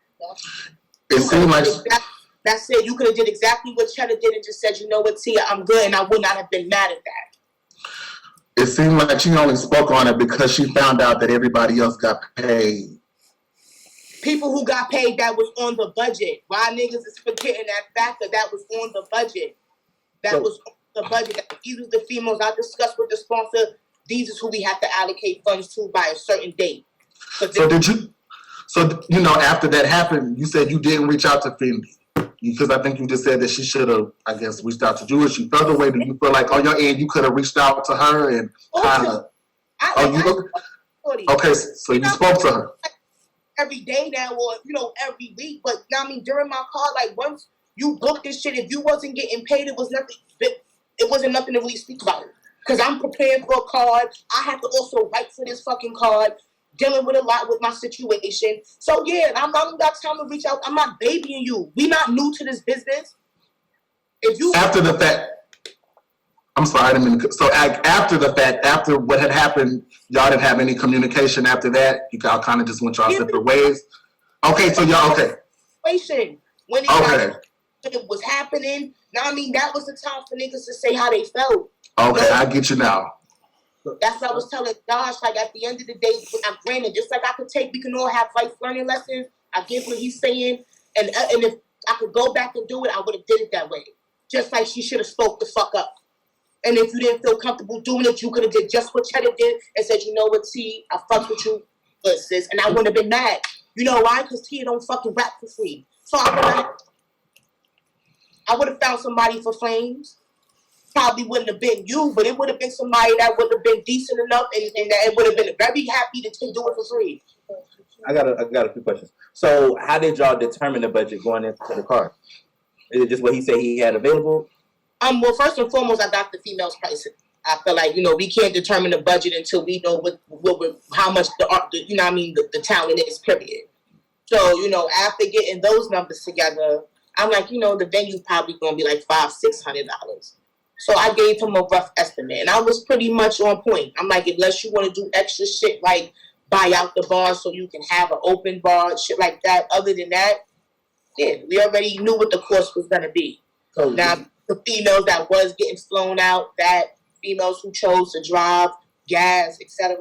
It seemed like that's it. You could have did exactly what Cheddar did and just said, you know what, Tia, I'm good, and I would not have been mad at that. It seemed like she only spoke on it because she found out that everybody else got paid. People who got paid that was on the budget. Why niggas is forgetting that factor that was on the budget? That was on the budget. These are the females I discussed with the sponsor. These is who we have to allocate funds to by a certain date. So after that happened, you said you didn't reach out to Fendi. Because I think you just said that she should have, I guess, reached out to you. She felt the way that you feel like on your end you could have reached out to her and kind of. Okay, so you spoke to her. Every day now, or every week. But during my call, like once you booked this shit, if you wasn't getting paid, it was nothing. It wasn't nothing to really speak about. Because I'm preparing for a card. I have to also write for this fucking card. Dealing with a lot with my situation. So yeah, I don't got time to reach out. I'm not babying you. We not new to this business. If you after the fact. I'm sorry, I didn't mean to, so after the fact, after what had happened, y'all didn't have any communication after that? You all kind of just went y'all separate ways? Okay, so y'all, okay. When it was happening, that was the time for niggas to say how they felt. Okay, I get you now. That's what I was telling Josh, like at the end of the day, granted, just like we can all have life learning lessons, I get what he's saying, and if I could go back and do it, I would have did it that way. Just like she should have spoke the fuck up. And if you didn't feel comfortable doing it, you could have did just what Cheddar did and said, you know what, T, I fucked with you, sis, and I wouldn't have been mad. You know why? Because Tia don't fucking rap for free. So I would have found somebody for Flames. Probably wouldn't have been you, but it would have been somebody that would have been decent enough and that it would have been very happy to do it for free. I got a few questions. So how did y'all determine the budget going into the card? Is it just what he said he had available? Well, first and foremost, I got the females pricing. I feel like, we can't determine the budget until we know how much the talent is, period. So, after getting those numbers together, I'm like, the venue's probably going to be like $500-$600. So I gave him a rough estimate, and I was pretty much on point. I'm like, unless you want to do extra shit like buy out the bar so you can have an open bar, shit like that. Other than that, yeah, we already knew what the cost was gonna be. So Now, the females that was getting flown out, that females who chose to drive, gas, etc.,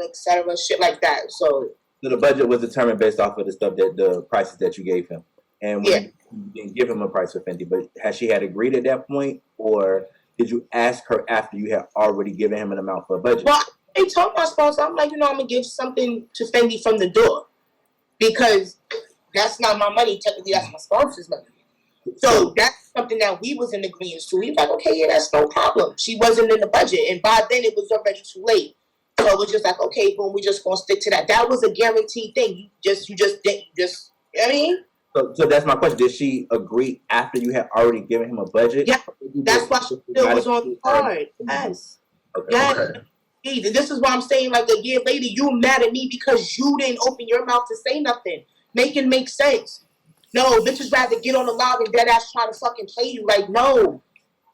shit like that. So the budget was determined based off of the stuff that the prices that you gave him, and when you didn't give him a price for Fenty, but has she had agreed at that point, or did you ask her after you had already given him an amount for a budget? well, I told my sponsor, I'm like, I'm gonna give something to Fendi from the door because that's not my money. Technically, that's my sponsor's money. So that's something that we was in agreement to. We was like, okay, yeah, that's no problem. She wasn't in the budget, and by then it was already too late. So it was just like, okay, boom, we just gonna stick to that. That was a guaranteed thing. You just didn't. You know what I mean? So that's my question. Did she agree after you had already given him a budget? Yeah, that's why she still was on the card. Yes. Okay. Yes. Okay. Hey, this is why I'm saying, like, a year later, you mad at me because you didn't open your mouth to say nothing. Make it make sense. No, bitches rather get on the live and dead ass try to fucking play you. Like, no.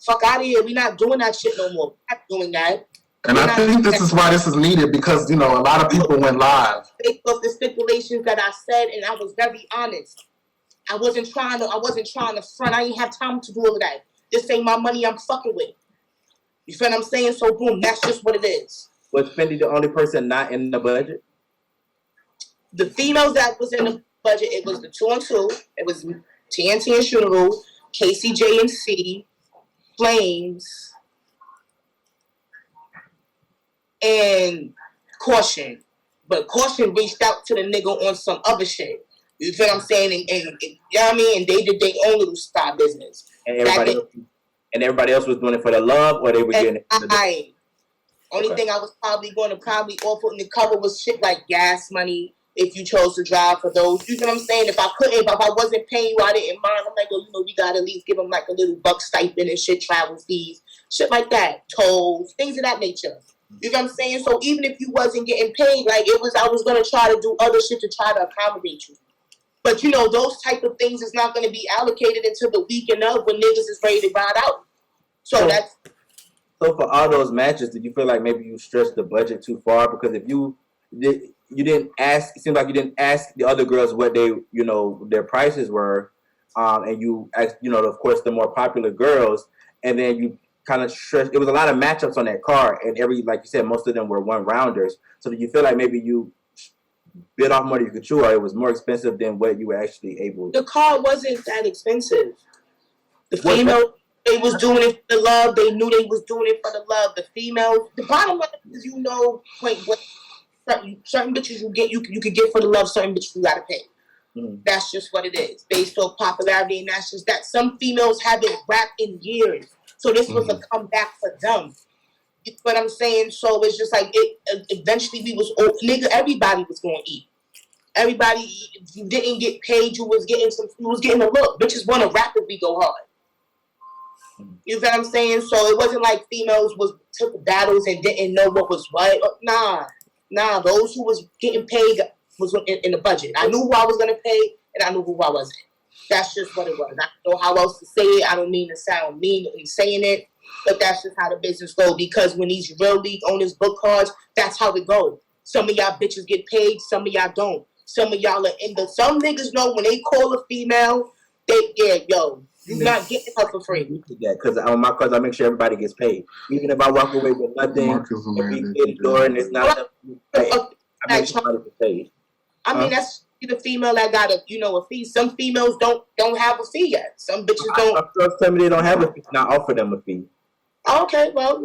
Fuck out of here. We not doing that shit no more. We're not doing that. And I think this is why this is needed because, you know, a lot of people went live. Based off the stipulations that I said, and I was very honest. I wasn't trying to front. I didn't have time to do all of that. This ain't my money I'm fucking with. You feel what I'm saying? So boom, that's just what it is. Was Fendi the only person not in the budget? The females that was in the budget, it was the 2 and 2. It was TNT and Shooteroo, KCJ and C, Flames, and Caution. But Caution reached out to the nigga on some other shit. You feel what I'm saying? And you know what I mean? And they did their own little style business. And everybody else was doing it for the love, or they were getting it for the Only thing I was probably going to offer in the cover was shit like gas money if you chose to drive for those. You know what I'm saying? If I wasn't paying you, I didn't mind. I'm like, we gotta at least give them like a little buck stipend and shit, travel fees, shit like that, tolls, things of that nature. You know what I'm saying? So even if you wasn't getting paid, like I was gonna try to do other shit to try to accommodate you. But those type of things is not gonna be allocated until the weekend of when niggas is ready to ride out. So for all those matches, did you feel like maybe you stretched the budget too far? Because if you didn't ask, it seemed like you didn't ask the other girls what they, their prices were, and you asked, of course, the more popular girls, and then you kind of stretched. It was a lot of matchups on that card, and like you said, most of them were one rounders. So did you feel like maybe you bit off more than you could chew, or it was more expensive than what you were actually able? The card wasn't that expensive. The female. They was doing it for the love. They knew they was doing it for the love. The females. The bottom line is, certain bitches you can get for the love. Certain bitches you gotta pay. Mm-hmm. That's just what it is, based on popularity, and that's just that. Some females haven't rapped in years, so this was a comeback for them. You know what I'm saying? So it's just like eventually everybody was gonna eat. Everybody, if you didn't get paid, you was getting a look. Bitches want to rapidly go hard. You know what I'm saying? So it wasn't like females took battles and didn't know what was what. Nah. Those who was getting paid was in the budget. I knew who I was gonna pay, and I knew who I wasn't. That's just what it was. I don't know how else to say it. I don't mean to sound mean in saying it, but that's just how the business goes. Because when these real league owners book cards, that's how it goes. Some of y'all bitches get paid, some of y'all don't. Some of y'all are some niggas know when they call a female, you're not getting her for free. Because on my cards, I make sure everybody gets paid. Even if I walk away with nothing, if you get the door and it's not I make sure everybody gets paid. I mean, that's the female that got a fee. Some females don't have a fee yet. Some bitches don't. Tell me they don't have a fee. Now offer them a fee. Okay, well,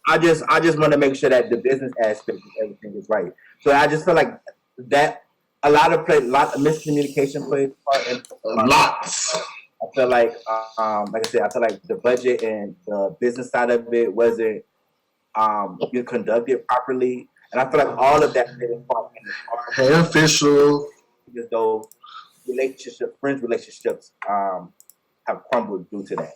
I just want to make sure that the business aspect of everything is right. So I just feel like that a lot of miscommunication plays a part in Lots. I feel like, like I said, I feel like the budget and the business side of it wasn't conducted properly, and I feel like all of that played a part in it. Hey, official. Because those friends relationships have crumbled due to that.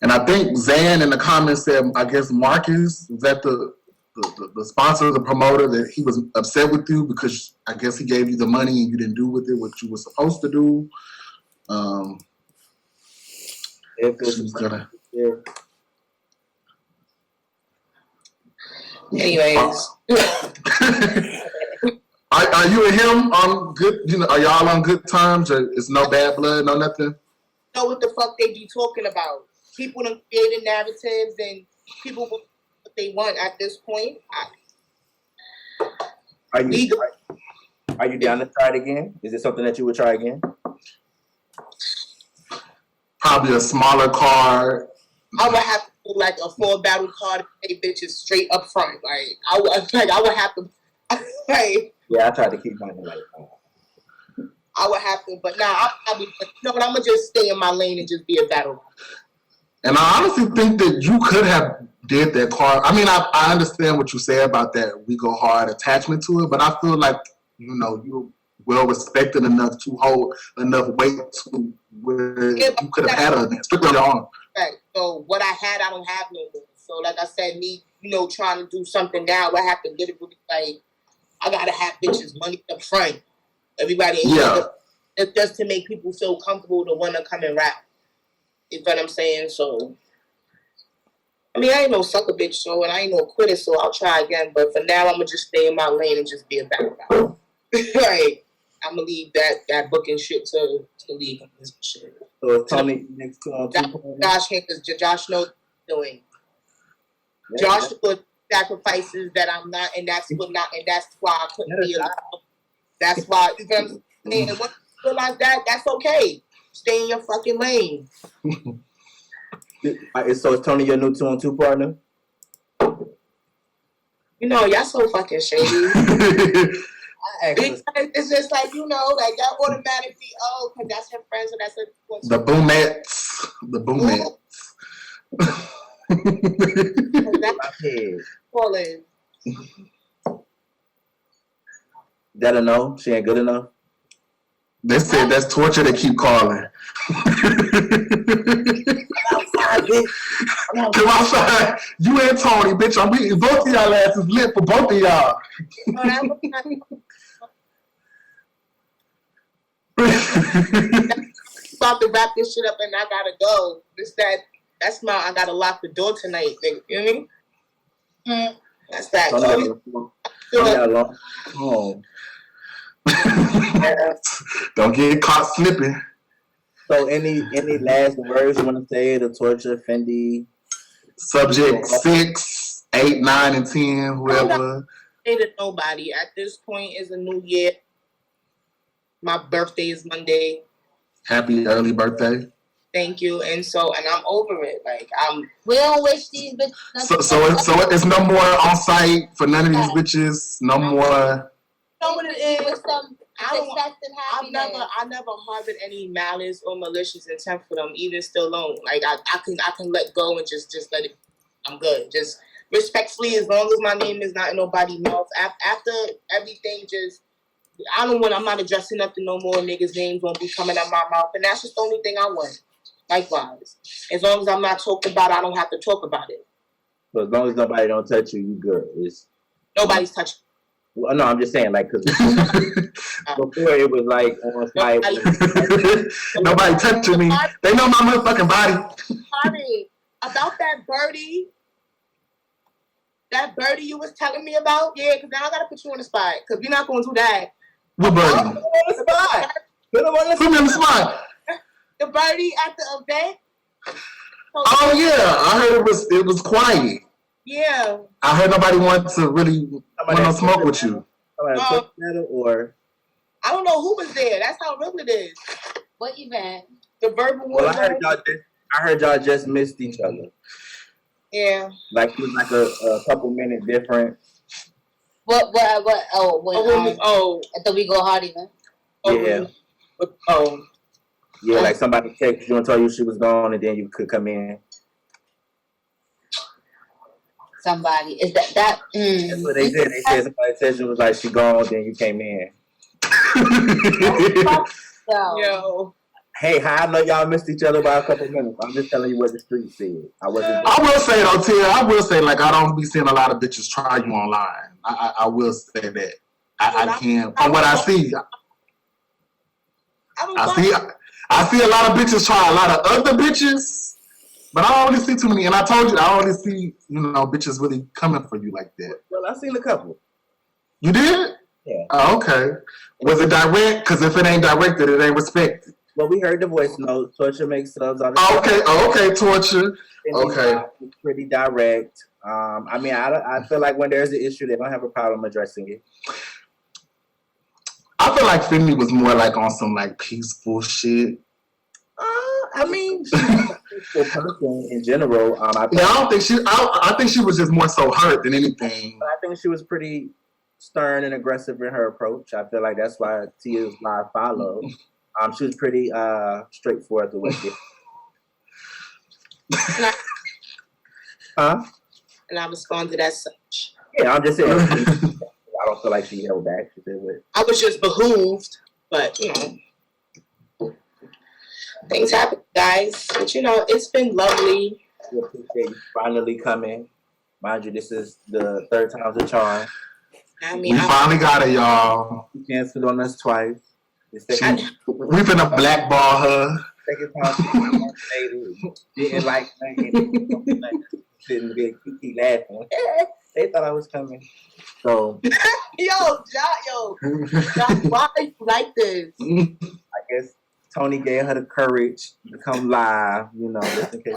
And I think Zan in the comments said, I guess Marcus was at the sponsor, the promoter, that he was upset with you because I guess he gave you the money and you didn't do with it what you were supposed to do. Anyways. Are you and him on good? You know, are y'all on good terms? Or is no bad blood, no nothing? Know what the fuck they be talking about? People done created narratives and people want what they want at this point. Are you down to try it again? Is it something that you would try again? Probably a smaller car. I would have to do like a full battle card to pay bitches straight up front. Like I would have to like Yeah, I tried to keep mine like I would have to, but nah, I'll be, you know what, I'm gonna just stay in my lane and just be a battle. And I honestly think that you could have did that car. I mean, I understand what you say about that We Go Hard attachment to it, but I feel like, you know, you're well respected enough to hold enough weight to where you could have had a strictly on your own. Right. So what I had, I don't have no more. So like I said, me, you know, trying to do something now, I have to literally like, I gotta have bitches money up front. Everybody, it's just to make people feel comfortable to want to come and rap. You know what I'm saying? So, I mean, I ain't no sucker bitch, so, and I ain't no quitter, so I'll try again. But for now, I'm gonna just stay in my lane and just be a battle. Like, I'm gonna leave that booking shit to leave this shit. So it's Tony next to Josh Hinkers, Josh knows what he's doing. Josh put sacrifices that I'm not, and that's why I couldn't be alive. That's why, you know what I'm saying? And once you feel like that, that's okay. Stay in your fucking lane. So is Tony your new 2-on-2 partner? You know, y'all so fucking shady. It's just like, you know, like that automatically, oh, because that's her friends, so that's her. The boomettes. The boomettes. Calling. That a no? She ain't good enough? They said that's torture to keep calling. Come outside. You and Tony, bitch. I'm beating both of y'all asses lit for both of y'all. About to wrap this shit up and I gotta go. That's my, I gotta lock the door tonight, nigga. You know what I mean? That's that. Don't get caught slipping. So any last words you want to say to Torture, Fendi? Subject 6, 8, 9, and 10, whoever. Say to nobody. At this point, it's a new year. My birthday is Monday. Happy early birthday. Thank you. And I'm over it. Like We don't wish these bitches. So it's no more on site for none of these bitches. No more. You know what it is? With some success and I happiness. never harbored any malice or malicious intent for them, even still alone. Like I can let go and just let it. I'm good. Just respectfully, as long as my name is not in nobody's mouth. After everything, I'm not addressing nothing no more. Niggas' names won't be coming out my mouth, and that's just the only thing I want. Likewise, as long as I'm not talked about, I don't have to talk about it. So as long as nobody don't touch you, you good. Nobody's touching. Well, no, I'm just saying, like, because before it was like on site. Nobody touching me. They know my motherfucking body. Sorry about that birdie. That birdie you was telling me about? Yeah, because now I gotta put you on the spot. Because we're not going to do that. What birdie? Put him on the spot. Put me on the spot. The birdie at the event. Oh yeah, I heard it was quiet. Yeah. I heard nobody wanted to really want to smoke with you. Or I don't know who was there. That's how real it is. What event? The verbal well, one. I heard y'all just missed each other. Yeah. Like it was like a couple minutes different. What? Oh, when at the We Go Hard event. Yeah. Yeah, like somebody texted you and told you she was gone, and then you could come in. Somebody is that? That's what they said. They said somebody texted you was like she gone, then you came in. Yo. Hey, I know y'all missed each other by a couple minutes. I'm just telling you what the street said. I will say though, Tia, I will say like I don't be seeing a lot of bitches try you online. I will say that. I can't. From what I see, I see a lot of bitches try a lot of other bitches, But I don't really see too many, and I told you, I don't really see, bitches really coming for you like that. Well, I seen a couple. You did? Yeah. Oh, okay. Was it direct? Because if it ain't directed, it ain't respected. Well, we heard the voice note. Torture makes subs on the Okay, Torture. Okay. It's pretty direct. I feel like when there's an issue, they don't have a problem addressing it. I feel like Finley was more like on some like peaceful shit. She's a peaceful person in general. I think she was just more so hurt than anything. I think she was pretty stern and aggressive in her approach. I feel like that's why Tia's live follow. She was pretty straightforward with it. Huh? And I responded as such. Yeah, I'm just saying. I don't feel like she held back. She did it. I was just behooved, but things happen, guys. But it's been lovely. We appreciate you finally coming. Mind you, this is the third time's a charm. We finally got it, y'all. You canceled on us twice. We finna blackball her. Second time she didn't like me. Sitting there, keep laughing. They thought I was coming. So Josh, why are you like this? I guess Tony gave her the courage to come live, just in case.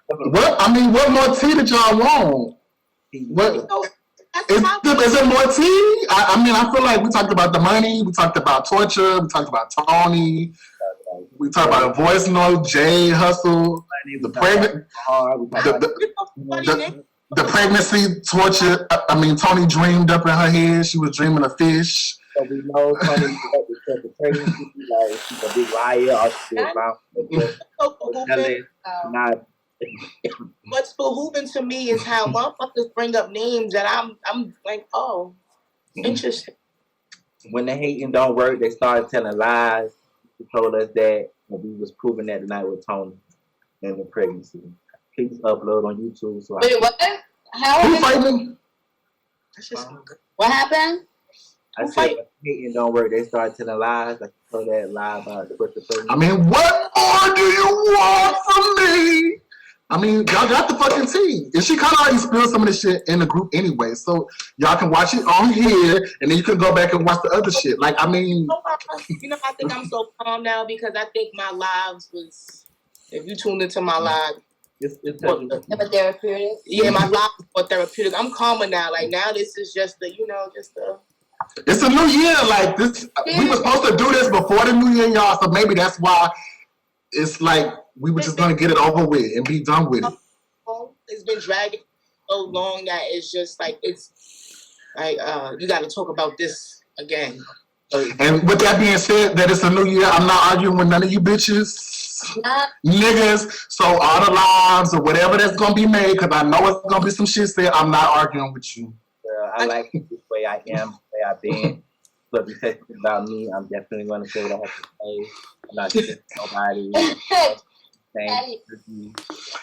What more tea did y'all want? What? Is it more tea? I feel like we talked about the money, we talked about Torture, we talked about Tony, we talked about a voice note, Jay Hustle, the pregnancy Torture. Tony dreamed up in her head. She was dreaming of fish. So we know Tony the pregnancy, like she's a big liar or shit about. What's behooving to me is how motherfuckers bring up names that I'm like, oh, interesting. When the hating don't work, they started telling lies. They told us that we was proving that tonight with Tony and the pregnancy. Please upload on YouTube. So Wait, what? Who fighting? What happened? I said when hating don't work, they started telling lies. Like you told that lie about the pregnancy. What more do you want from me? Y'all got the fucking tea. And she kind of already spilled some of this shit in the group anyway. So y'all can watch it on here and then you can go back and watch the other shit. I think I'm so calm now because I think my lives was, if you tuned into my live, it's therapeutic. Yeah, my life was therapeutic. I'm calmer now. Like now this is just It's a new year. Like this, we were supposed to do this before the new year, y'all. So maybe that's why it's like, we were just gonna get it over with and be done with it. It's been dragging so long that it's just like it's like you got to talk about this again. And with that being said, that it's a new year. I'm not arguing with none of you bitches, niggas. So all the lives or whatever that's gonna be made, because I know it's gonna be some shit said. I'm not arguing with you. I like this way I am, the way I've been. So if you say something about me, I'm definitely gonna say what I have to say. I'm not saying nobody.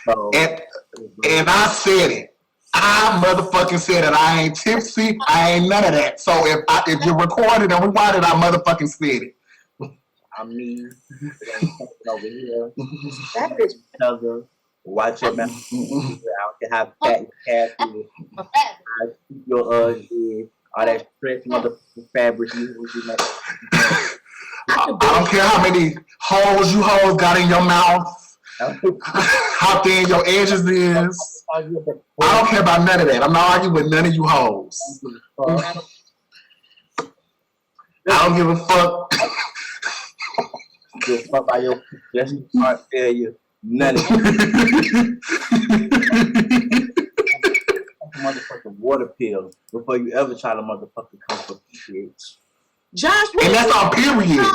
So, and I said it. I motherfucking said it. I ain't tipsy. I ain't none of that. So if you're recorded and rewind it, I motherfucking said it. I'm me. Over here. That is another. Watch your mouth. I don't care how fat your cat is. I keep your ugly. All that stretch motherfucking fabric you make. I don't care how many holes you hoes got in your mouth. How thin your edges is. I don't care about none of that. I'm not arguing with none of you hoes. I don't give a fuck. Just fuck by your just heart failure. None of it. Motherfucking water pill before you ever try to motherfucking come for bitch. Josh, and that's on period.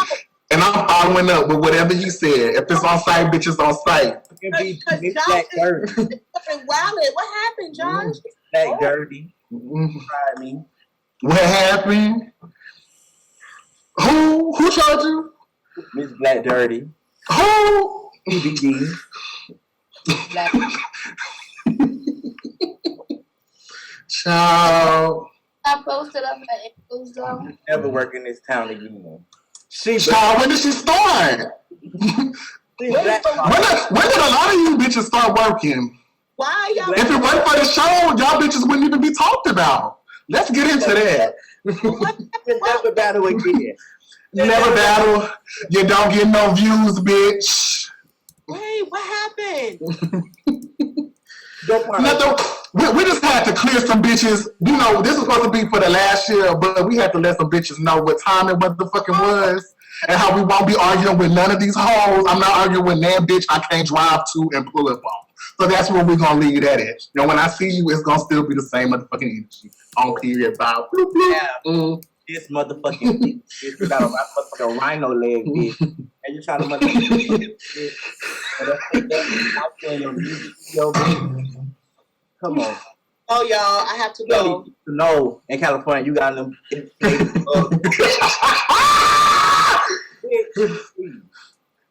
And I'm following up with whatever you said. If it's on site, bitch, it's on site. Black dirty. What happened, Josh? Black dirty. Tried me. What happened? Who charged you? Miss Black Dirty. Who? DVD. Child. I posted up my ankles though. Never work in this town again. Child, when did she start? Please, Wait, black so mom. When did a lot of you bitches start working? why y'all? If it wasn't for the show, y'all bitches wouldn't even be talked about. Let's get into that. Never battle again. Never battle. You don't get no views, bitch. Wait, what happened? Don't worry. Nothing. We just had to clear some bitches. You know, this was supposed to be for the last year, but we had to let some bitches know what time it motherfucking was and how we won't be arguing with none of these hoes. I'm not arguing with that bitch I can't drive to and pull up on. So that's where we're going to leave that at. You know, when I see you, it's going to still be the same motherfucking energy. On period, about bloop, bloop. Yeah. This motherfucking bitch got a motherfucking rhino leg, bitch. And you trying to motherfucking bitch. Out there in your music video, bitch. Come on. Oh, y'all, I have to You go. need to know in California, you got them.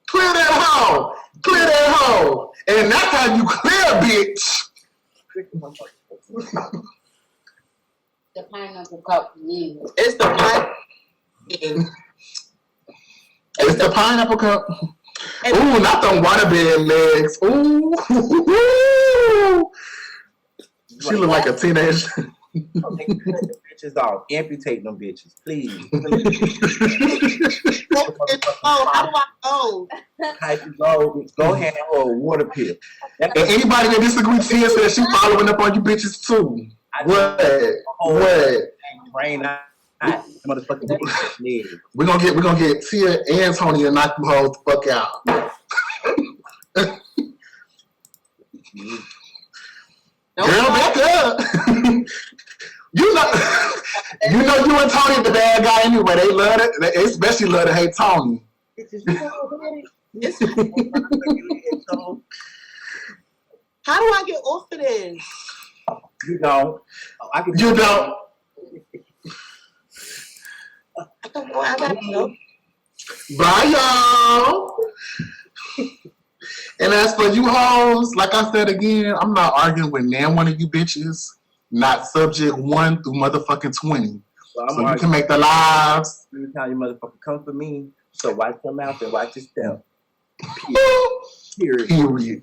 Clear that hoe. Clear that hoe. And that's how you clear, bitch. The pineapple cup. Yeah. It's the pipe. It's the pineapple cup. Ooh, not them waterbed legs. Ooh. She look like a teenager. Take the bitches off. Amputate them bitches, please. Oh, how do I go? How you go hand her a water pill. And anybody that disagrees here says she following up on you bitches too. What? Brain out. Motherfucking bitches. We're gonna get Tia and Tony and knock them hoes the fuck out. Girl, back up. you know you and Tony the bad guy anyway. They love it. They especially love to hate Tony. How do I get off of this? You know. You don't. I don't know. I gotta go. Bye, y'all. And as for you hoes, like I said again, I'm not arguing with nan one of you bitches. Not subject 1 through motherfucking 20. So you can make the lives. Every time you motherfucker come for me, so watch your mouth and watch your step. Period. Period.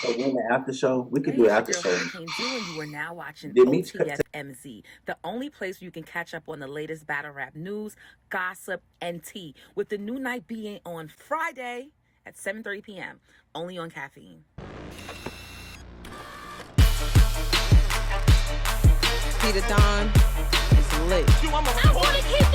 So in the after show, we could do Hey, an after it's show. your girl, Hurricane Zoo, and you are now watching Did me- OTFMZ, the only place you can catch up on the latest battle rap news, gossip, and tea, with the new night being on Friday at 7:30 p.m., only on Caffeine. Peter Don is lit. I want to keep